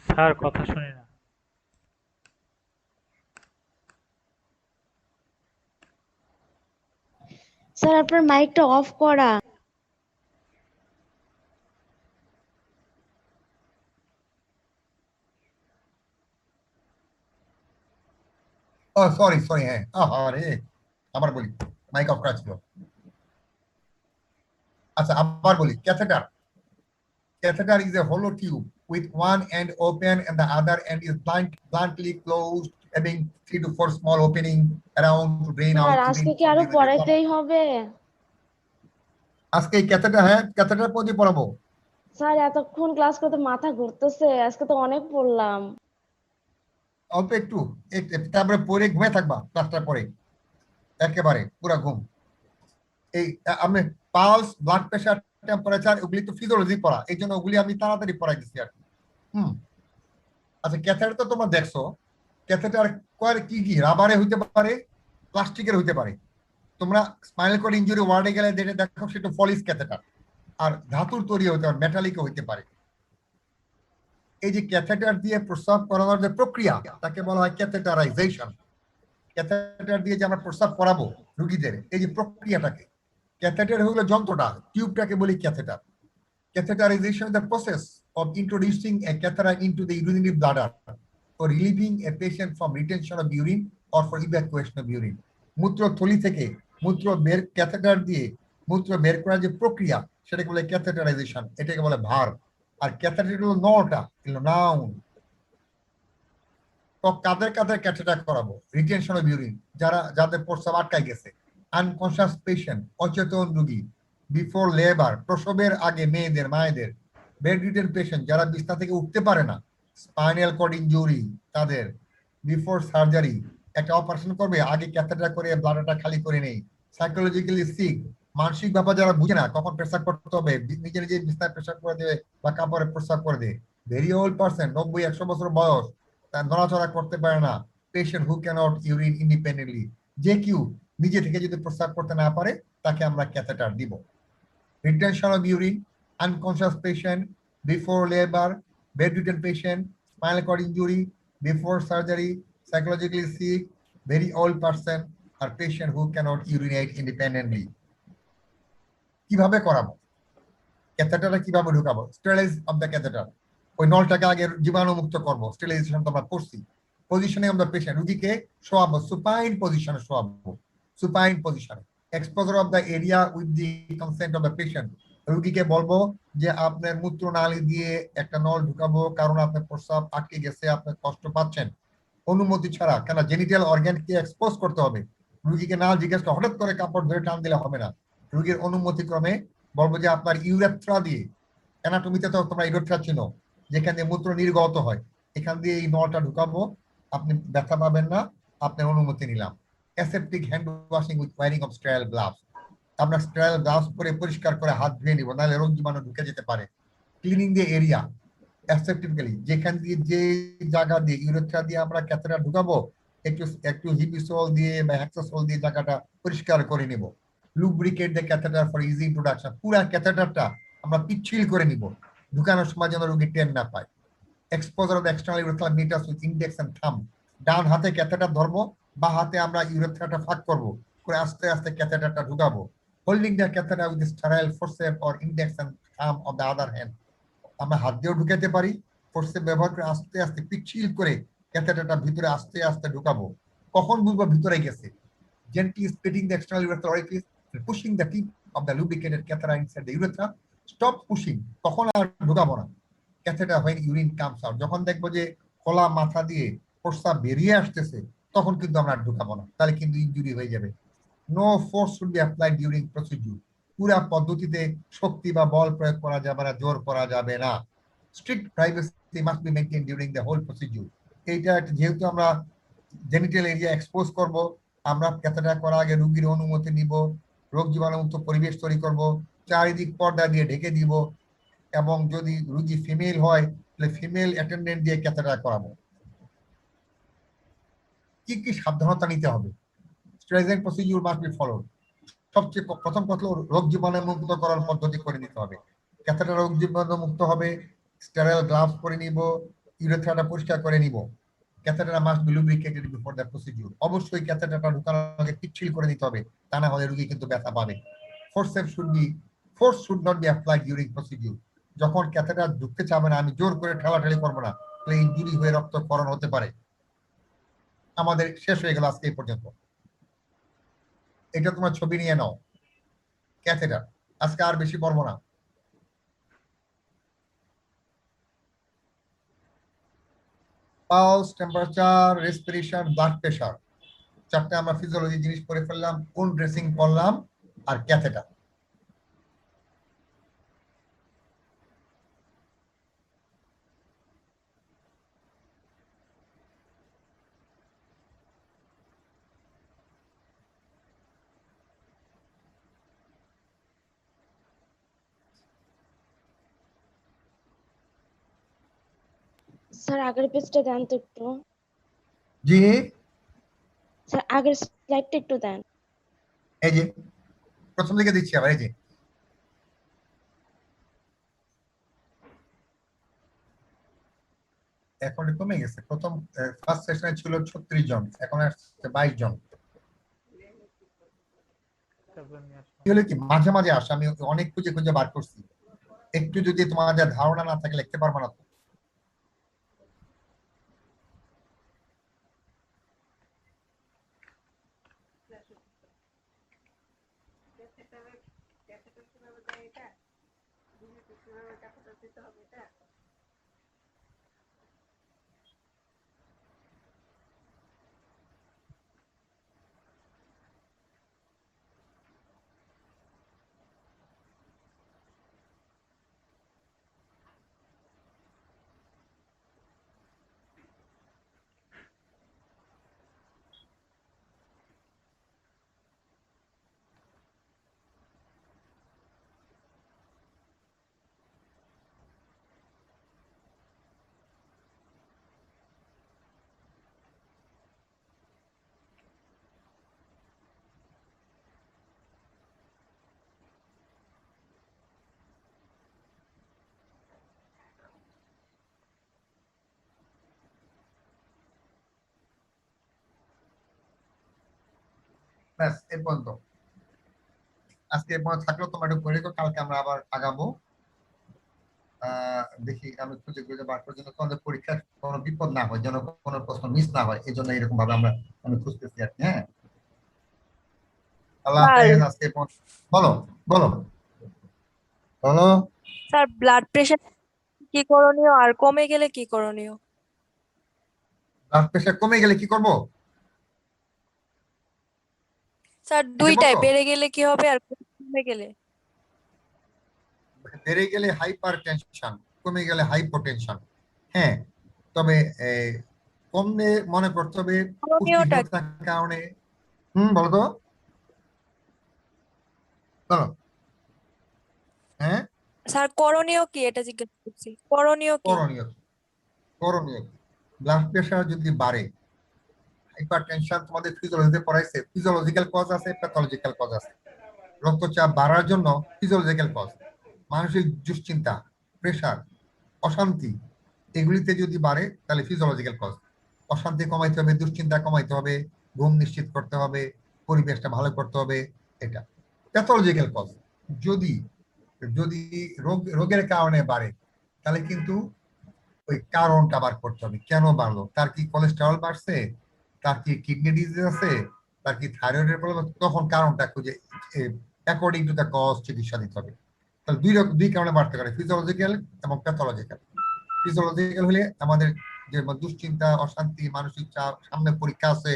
স্যার কথা শুনি না। স্যার আপনার মাইকটা অফ করা। ও সরি সরি, হ্যাঁ আরে আবার বলি, মাইক অফ করা ছিল। আচ্ছা আবার বলি, catheter. Catheter is a hollow tube with one end open and the other end is bluntly closed, having 3 to 4 small opening around to drain out sir urine আজকে কি from আরো the পড়াইতেই হবে? আজকে এই ক্যাথেটার, হ্যাঁ ক্যাথেটার পদ্ধতি পড়াবো। Sir এতক্ষণ ক্লাস করতে মাথা ঘুরতেছে, আজকে তো অনেক পড়লাম। অল্প একটু তারপরে পরে ঘুমিয়ে থাকবা ক্লাসটা পরে, একেবারে পুরা ঘুম। এই আমি পালস, ব্লাড প্রেশার, টেম্পারেচার ওগুলি তো ফিজিওলজি পড়া, এই জন্য ওগুলি আমি তাড়াতাড়ি পড়াই দিচ্ছি আর কি। আচ্ছা ক্যাথেটার তো তোমরা দেখছো, ক্যাথেটার কি কি রাবারে হইতে পারে, প্লাস্টিকের হইতে পারে। তোমরা স্পাইনাল কর্ড ইনজুরি ওয়ার্ডে গেলে যেটা দেখো সেটা ফলিস ক্যাথেটার, আর ধাতুর তৈরি হতে পারে, মেটালিকও হইতে পারে। এই যে ক্যাথেটার দিয়ে প্রস্রাব করানোর যে প্রক্রিয়া তাকে বলা হয় ক্যাথেটারাইজেশন। ক্যাথেটার দিয়ে যে আমরা প্রস্রাব করাবো রুগীদের, এই যে প্রক্রিয়াটাকে, ক্যাথেটার হলো যন্ত্রটা, টিউবটাকে বলি catheter. Catheterization is the process of introducing a catheter into the urinary bladder for relieving a patient from retention of urine or for evacuation of urine. মূত্রথলি থেকে মূত্র বের ক্যাথেটার দিয়ে মূত্র বের করার যে প্রক্রিয়া সেটাকে বলে ক্যাথেটারাইজেশন, এটাকে বলে ভার। আর ক্যাথেটার হলো নটা, হলো নাউন। তো কাদের কাদের ক্যাথেটার করাবো? রিটেনশন অফ ইউরিন, যাদের প্রস্রাব আটকায় গেছে, আনকনশাস পেশেন্ট, অচেতন রোগী, বিফোর লেবার, প্রসবের আগে মেয়েদের মায়েদের, বেড রিটেন পেশেন্ট, যারা বিছনা থেকে উঠতে পারে না, স্পাইনাল কর্ড ইনজুরি তাদের, বিফোর সার্জারি, একটা অপারেশন করবে আগে ক্যাথেটার করে ব্লাডারটা খালি করে নেই, সাইকোলজিক্যালি সিক, মানসিক ব্যাপার যারা বুঝে না কখন পেশাব করতে হবে, নিজে নিজে বিছনায় পেশাব করে দেবে বা কাপড়ে প্রস্রাব করে দেয়, ভেরি ওল্ড পার্সন, 90-100 বছর বয়স, তার নড়াচড়া করতে পারে না, পেশেন্ট হু ক্যানট ইউরিন ইন্ডিপেন্ডেন্টলি, যে কেউ নিজে থেকে যদি প্রস্রাব করতে না পারে তাকে আমরা ক্যাথেটার দিব। Retention of urine, unconscious patient, before labor, bedridden patient, spinal cord injury, before surgery, psychologically sick, very old person, or patient who cannot urinate independently. কিভাবে করাবো? ক্যাথেটারটা কিভাবে ঢুকাবো? স্টেরিলাইজ অফ দ্য ক্যাথেটার, ওই নলটাকে আগে জীবাণুমুক্ত করবো, স্টেরিলাইজেশন তো আমরা করছি। পজিশনে আমরা পেশেন্ট রুগীকে শোয়াবো, সুপাইন পজিশনে শোয়াবো, সুপাইন পজিশনে, exposure of the area with the consent of the patient. রুগীকে বলবো যে আপনার মূত্রনালী দিয়ে একটা নল ঢুকাবো কারণ আপনার প্রস্রাব আটকে গেছে, আপনি কষ্ট পাচ্ছেন, অনুমতি ছাড়া, কেন জেনিটাল অর্গানকে এক্সপোজ করতে হবে। রুগীকে না জিজ্ঞেস করে হঠাৎ করে কাপড় ধরে টান দিলে হবে না, রুগীর অনুমতি ক্রমে বলবো যে আপনার ইউরেথ্রা দিয়ে, অ্যানাটমিতে তো তোমরা ইউরেথ্রা চিনো, যেখানে মূত্র নির্গত হয়, এখান দিয়ে এই নলটা ঢুকাবো, আপনি ব্যথা পাবেন না, আপনার অনুমতি নিলাম। Aseptic hand washing with wearing of sterile gloves, আমরা স্টেরাইল গ্লাভস পরে পরিষ্কার করে হাত ধুয়ে নিব, নাহলে রোগ জীবাণু ঢুকে যেতে পারে। ক্লিনিং দি এরিয়া অ্যাসেপ্টিক্যালি, যেখান দিয়ে যে জায়গা দিয়ে ইউরেথ্রা দিয়ে আমরা ক্যাথেটার ঢুকাবো একটু একটু হিবিসল দিয়ে বা হ্যাক্সাসল দিয়ে জায়গাটা পরিষ্কার করে নিব। Lubricate the catheter for easy introduction, পুরো ক্যাথেটারটা আমরা পিচ্ছিল করে নিব ঢুকানোর সময় যেন রোগী টেন না পায়। Exposure of the external urethral meatus with index and thumb, ডান হাতে ক্যাথেটার ধরবো, বা হাতে আমরা ইউরেথ্রাটা ফাঁক করবো, করে আস্তে আস্তে ক্যাথেটারটা ঢুকাবো। Holding the catheter with sterile forcep or index and thumb of the other hand, আমরা হাত দিয়েও ঢুকাতে পারি, ফোর্সেপ ব্যবহার করে আস্তে আস্তে পিচ্ছিল করে ক্যাথেটারটা ভিতরে আস্তে আস্তে ঢুকাবো। কখন বুঝবো ভিতরে গেছে? Gently splitting the external urethral orifice and pushing the tip of the lubricated catheter inside the urethra. Stop pushing, তখন আর ঢুকাবো না। Catheter when urine comes out, যখন দেখবো যে খোলা মাথা দিয়ে প্রস্রাব বেরিয়ে আসতেছে তখন কিন্তু আমরা ঢুকাবো না, তাহলে কিন্তু ইনজুরি হয়ে যাবে। No force should be applied during procedure, পুরা পদ্ধতিতে শক্তি বা বল প্রয়োগ করা যাবে না, জোর করা যাবে না। Strict privacy must be maintained during the whole procedure. এইটা যেহেতু আমরা জেনিটাল এরিয়া এক্সপোজ করব, আমরা ক্যাথেটার করার আগে রোগীর অনুমতি নিব, রোগ জীবাণুমুক্ত পরিবেশ তৈরি করব, চারিদিক পর্দা দিয়ে ঢেকে দিব, এবং যদি রোগী ফিমেল হয় তাহলে ফিমেল অ্যাটেন্ডেন্ট দিয়ে ক্যাথেটার করাবো। কি কি সাবধানতা নিতে হবে? স্টেরাইজিং প্রসিডিউর মাস্ট বি ফলোড। সবচেয়ে প্রথম কথা হলো রোগ জীবাণু মুক্ত করার পদ্ধতি করে নিতে হবে। ক্যাথেটার রোগ জীবাণু মুক্ত হবে, স্টেরাইল গ্লাভস পরে নিব, ইউরেথ্রাটা পরিষ্কার করে নিব। Catheter must be lubricated before the procedure, অবশ্যই ক্যাথেটারটা ঢোকানোর আগে পিচ্ছিল করে নিতে হবে, তা না হলে রোগী কিন্তু ব্যথা পাবে। Force should not be applied during procedure, যখন ক্যাথেটার ঢুকতে চাবে না আমি জোর করে ঠেলাঠেলি করবো না, তাহলে ইনজুরি হয়ে রক্তক্ষরণ হতে পারে। আমাদের শেষ হয়ে গেল আজকে এই পর্যন্ত। এটা তোমার ছবি নিয়ে নাও, ক্যাথেটার আজকে আর বেশি পড়বো না। Pulse, temperature, respiration, blood pressure, চারটে আমরা ফিজিওলজি জিনিস পড়ে ফেললাম, কোন ড্রেসিং পড়লাম, আর ক্যাথেটার। স্যার আগের পেজটা দেন তো একটু। জি, স্যার আগের স্লাইডটা একটু দেন। এই যে প্রথম দিকে দিচ্ছি আবার, এই যে এখন কমে গেছে। প্রথম ফার্স্ট সেশনে ছিল 36 জন, এখন আসছে 22 জন। কি হলো কি মাঝে মাঝে আসে, আমি অনেক খুঁজে খুঁজে বার করছি। একটু যদি তোমাদের ধারণা না থাকে লিখতে পারবো না তো। ব্যাস এর পর্যন্ত আজকে এর পর্যন্ত থাকলো। তোমরা একটু করে রেখো, কালকে আমরা আবার আগাবো। দেখি আমি খুঁজে খুঁজে বার করার জন্য তোমাদের পরীক্ষার কোনো বিপদ না হয়, যেন কোনো প্রশ্ন মিস না হয়, এই জন্য এরকম ভাবে আমি খুঁজতেছি আর কি। হ্যাঁ, আল্লাহ স্যার হাফেজ। আজকে বলো বলো বলো। স্যার ব্লাড প্রেশার কি করণীয় আর কমে গেলে কি করণীয়? ব্লাড প্রেশার কমে গেলে কি করব? স্যার এটা দুইটাই, বলছো? বেড়ে গেলে কি হবে আর কমে গেলে? বেড়ে গেলে হাইপার টেনশন, কমে গেলে হাইপোটেনশন। হ্যাঁ, তবে কমলে মনে করতে হবে করণীয়টা কি? পুষ্টিহীনতার কারণে। বলো তো, বলো। হ্যাঁ, স্যার করণীয় কি এটা জিজ্ঞেস করছি, করণীয় কি? করণীয় করণীয় ব্লাড প্রেশার যদি বাড়ে, হাইপার টেনশন তোমাদের ফিজিওলজিতে পড়াইছে, ফিজিওলজিক্যাল কজ আছে, প্যাথোলজিক্যাল কজ আছে। রক্তচাপ বাড়ার জন্য ফিজিওলজিক্যাল কজ, মানসিক দুশ্চিন্তা, প্রেশার, অশান্তি, এগুলিতে যদি বাড়ে তাহলে ফিজিওলজিক্যাল কজ। অশান্তি কমাইতে হবে, দুশ্চিন্তা কমাইতে হবে, ঘুম নিশ্চিত করতে হবে, পরিবেশটা ভালো করতে হবে, এটা প্যাথোলজিক্যাল কজ। যদি যদি রোগের কারণে বাড়ে তাহলে কিন্তু ওই কারণটা বার করতে হবে, কেন বাড়লো। তার কি কোলেস্টেরল বাড়ছে, তার কি কিডনি ডিজিজ আছে, তার কি থাইরয়েডের প্রবলেম, তখন কারণটা খুঁজে অ্যাকর্ডিং টু দ্য কজ চিকিৎসা দিতে হবে। তাহলে দুই কারণে বাড়তে পারে, ফিজিওলজিক্যাল এবং প্যাথোলজিক্যাল। ফিজিওলজিক্যাল হলে আমাদের যে দুশ্চিন্তা, অশান্তি, মানসিক চাপ, সামনে পরীক্ষা আছে,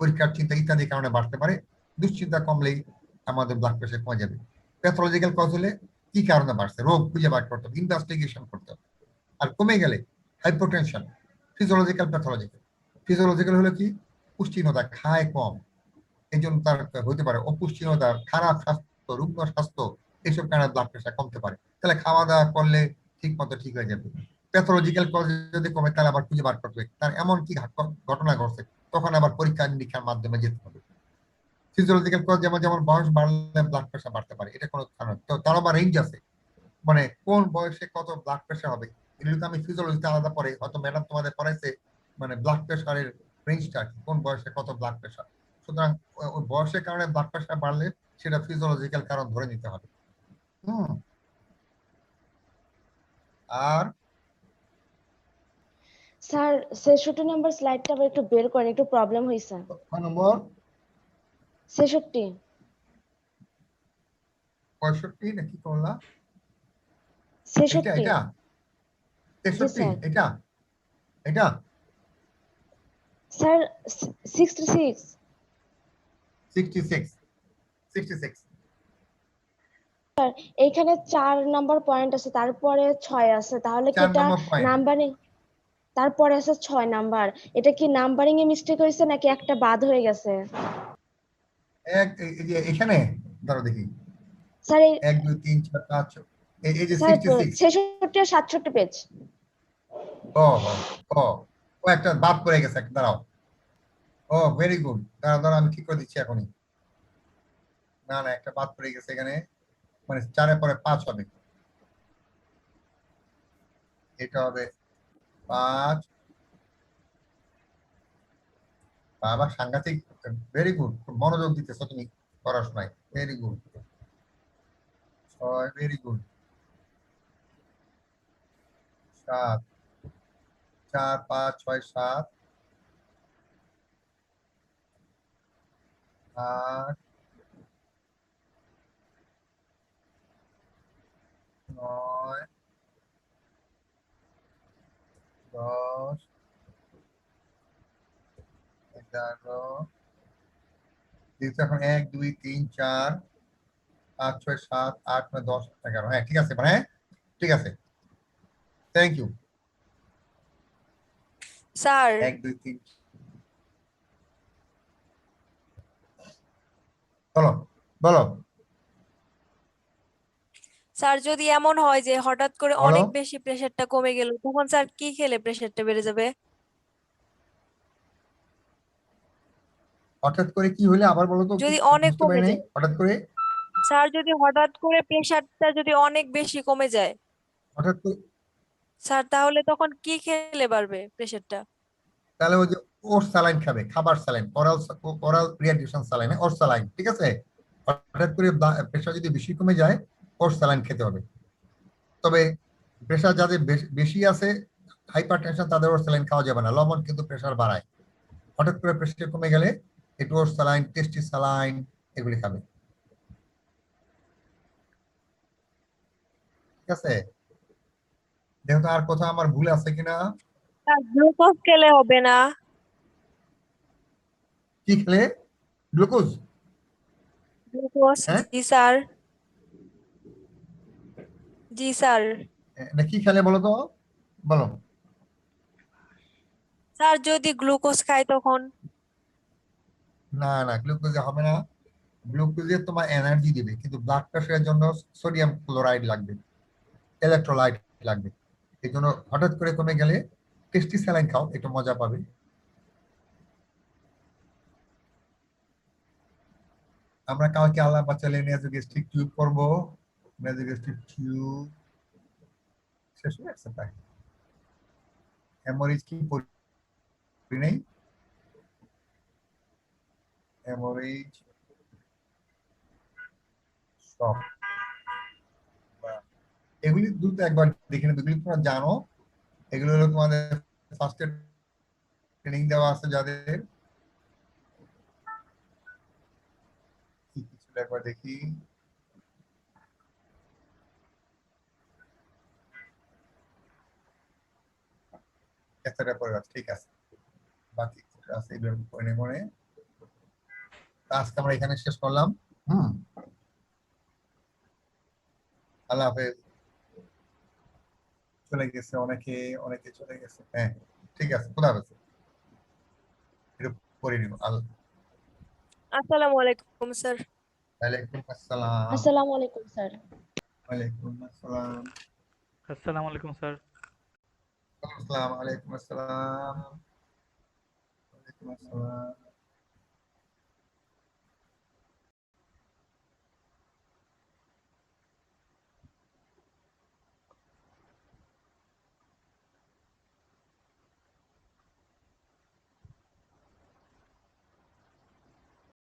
পরীক্ষার চিন্তা ইত্যাদি কারণে বাড়তে পারে। দুশ্চিন্তা কমলেই আমাদের ব্লাড প্রেশার কমে যাবে। প্যাথোলজিক্যাল কজ হলে কি কারণে বাড়ছে, রোগ খুঁজে বার করতে হবে, ইনভেস্টিগেশন করতে হবে। আর কমে গেলে হাইপোটেনশন, ফিজিওলজিক্যাল প্যাথোলজিক্যাল। ফিজিওলজিক্যাল হলো কি, পুষ্টিহীনতা, খায় কম, এই জন্য তার হতে পারে অপুষ্টিহীনতা, খারাপ স্বাস্থ্য, রুগ্ন স্বাস্থ্য, এইসব কারণে ব্লাড প্রেশার কমতে পারে। তাহলে খাওয়া দাওয়া করলে ঠিক মতো ঠিক হয়ে যাবে। প্যাথোলজিক্যাল কজ যদি কমে তাহলে আবার খুঁজে বার করতে হবে তার এমন কি ঘটনা ঘটছে, তখন আবার পরীক্ষা নিরীক্ষার মাধ্যমে যেতে হবে। ফিজিওলজিক্যাল কজ যেমন যেমন বয়স বাড়লে ব্লাড প্রেশার বাড়তে পারে, এটা কোনো কারণ, তো তার আবার রেঞ্জ আছে, মানে কোন বয়সে কত ব্লাড প্রেশার হবে এগুলো তো আমি ফিজিওলজিতে আলাদা পড়ে, হয়তো ম্যাডাম তোমাদের পড়াইছে মানে ব্লাড প্রেশারের রেঞ্জটা কোন বয়সে কত ব্লাড প্রেশার। সুতরাং ওই বয়সের কারণে ব্লাড প্রেশার বাড়লে সেটা ফিজিওলজিক্যাল কারণ ধরে নিতে হবে। হুম আর স্যার ৬৬ নম্বর স্লাইডটা আবার একটু বের করেন, একটু প্রবলেম হয়েছে। কয় নম্বর? ৬৬। 65 নাকি করলা? এটা ৬৬। এটা জি 63, স্যার। এটা এটা স্যার 66। 66 66। এইখানে 4 নাম্বার পয়েন্ট আছে, তারপরে 6 আছে, তাহলে কি 4 এটা নম্বর পয়েন্ট। নাম্বারিং? তারপরে আছে 6 নাম্বার, এটা কি নাম্বারিং এ মিস্টেক হয়েছে নাকি একটা বাদ হয়ে গেছে? এই যে এখানে ধরো দেখি, স্যার 1 2 3 4 5, এই যে স্যার 66। 66 আর 67 পেজ। ও ও ও ও একটা বাদ পড়ে গেছে, একটা দাঁড়াও। ও ভেরি গুড, দাঁড়াও দাঁড়াও আমি ঠিক করে দিচ্ছি এখনই। না না, একটা বাদ পড়ে গেছে এখানে, মানে 4 এর পরে 5 হবে, এটা হবে 5 বাবা সাংঘাতিক, ভেরি গুড, মনোযোগ দিতেছো তুমি পড়াশোনায়, ভেরি গুড, 6, ভেরি গুড, 7, 4, 5, 6, 7, 8, 9, 10, 11, যেহেতু এখন 1, 2, 3, 4, 5, 6, 7, 8, 9, 10, 11, হ্যাঁ ঠিক আছে, হ্যাঁ ঠিক আছে, থ্যাংক ইউ। স্যার 1, 2, 3, বলো বলো স্যার যদি এমন হয় যে হঠাৎ করে বলো। অনেক বেশি প্রেশারটা কমে গেল তখন স্যার কি খেলে প্রেশারটা বেড়ে যাবে? হঠাৎ করে কি হলে আবার বলো তো, যদি কি অনেক বুঝতে পারি কমে নাই যায়, হঠাৎ করে। স্যার যদি হঠাৎ করে প্রেশারটা যদি অনেক বেশি কমে যায় হঠাৎ করে স্যার তাহলে তখন কি খেলে বাড়বে প্রেশারটা? তাহলে ওই যে ওর স্যালাইন খাবে, খাবার saline, oral oral rehydration saline, OR saline, ঠিক আছে। হঠাৎ করে প্রেশার যদি বেশি কমে যায় ওর স্যালাইন খেতে হবে। তবে প্রেশার যাদের বেশি আছে, হাইপার টেনশন, তাদের ওর স্যালাইন খাওয়া যাবে না, লবণ কিন্তু প্রেশার বাড়ায়। হঠাৎ করে প্রেশার কমে গেলে একটু ওর স্যালাইন, টেস্টি স্যালাইন এগুলি খাবে, ঠিক আছে। দেখো তো আর কোথাও আমার ভুল আছে কিনা। স্যার গ্লুকোজ খেলে হবে না? কি খেলে? গ্লুকোজ? গ্লুকোজ, হ্যাঁ, জি স্যার। জি স্যার। না কি খেলে বলো তো, বলো। স্যার যদি গ্লুকোজ খাই তখন? না না, গ্লুকোজে হবে না। গ্লুকোজে তোমার এনার্জি দিবে, কিন্তু ব্লাড প্রেশারের জন্য সোডিয়াম ক্লোরাইড লাগবে, ইলেকট্রোলাইট লাগবে। এই জন্য হঠাৎ করে কমে গেলে টেস্টি স্যালাইন খাও, একটু মজা পাবে। আমরা কালকে আল্লাহ বাঁচালে নেজোগ্যাস্ট্রিক টিউব করবো, নেজোগ্যাস্ট্রিক টিউব শেষ হয়ে গেছে প্রায়। হেমোরেজ কি পড়ি নাই? হেমোরেজ সব এগুলি দ্রুত একবার দেখে নেবে, এগুলি তোমরা জানো। এগুলো হলো তোমাদের ফার্স্ট এড ট্রেনিং দেওয়া আছে যাদের, কি কি ছিল একবার দেখি। এতটা করে আছে, ঠিক আছে, বাকি আছে এগুলো পড়ে মনে। আজকে আমরা এখানে শেষ করলাম। হুম, আল্লাহ হাফেজ। চলে গেছে অনেকে, অনেকে চলে গেছে, হ্যাঁ ঠিক আছে, খোদা হাফেজ। একটু পড়ে নিব। আসসালামু আলাইকুম স্যার। ওয়ালাইকুম আসসালাম। আসসালামু আলাইকুম স্যার। ওয়ালাইকুম আসসালাম। আসসালামু আলাইকুম স্যার। আসসালাম, ওয়ালাইকুম আসসালাম। ওয়ালাইকুম আসসালাম।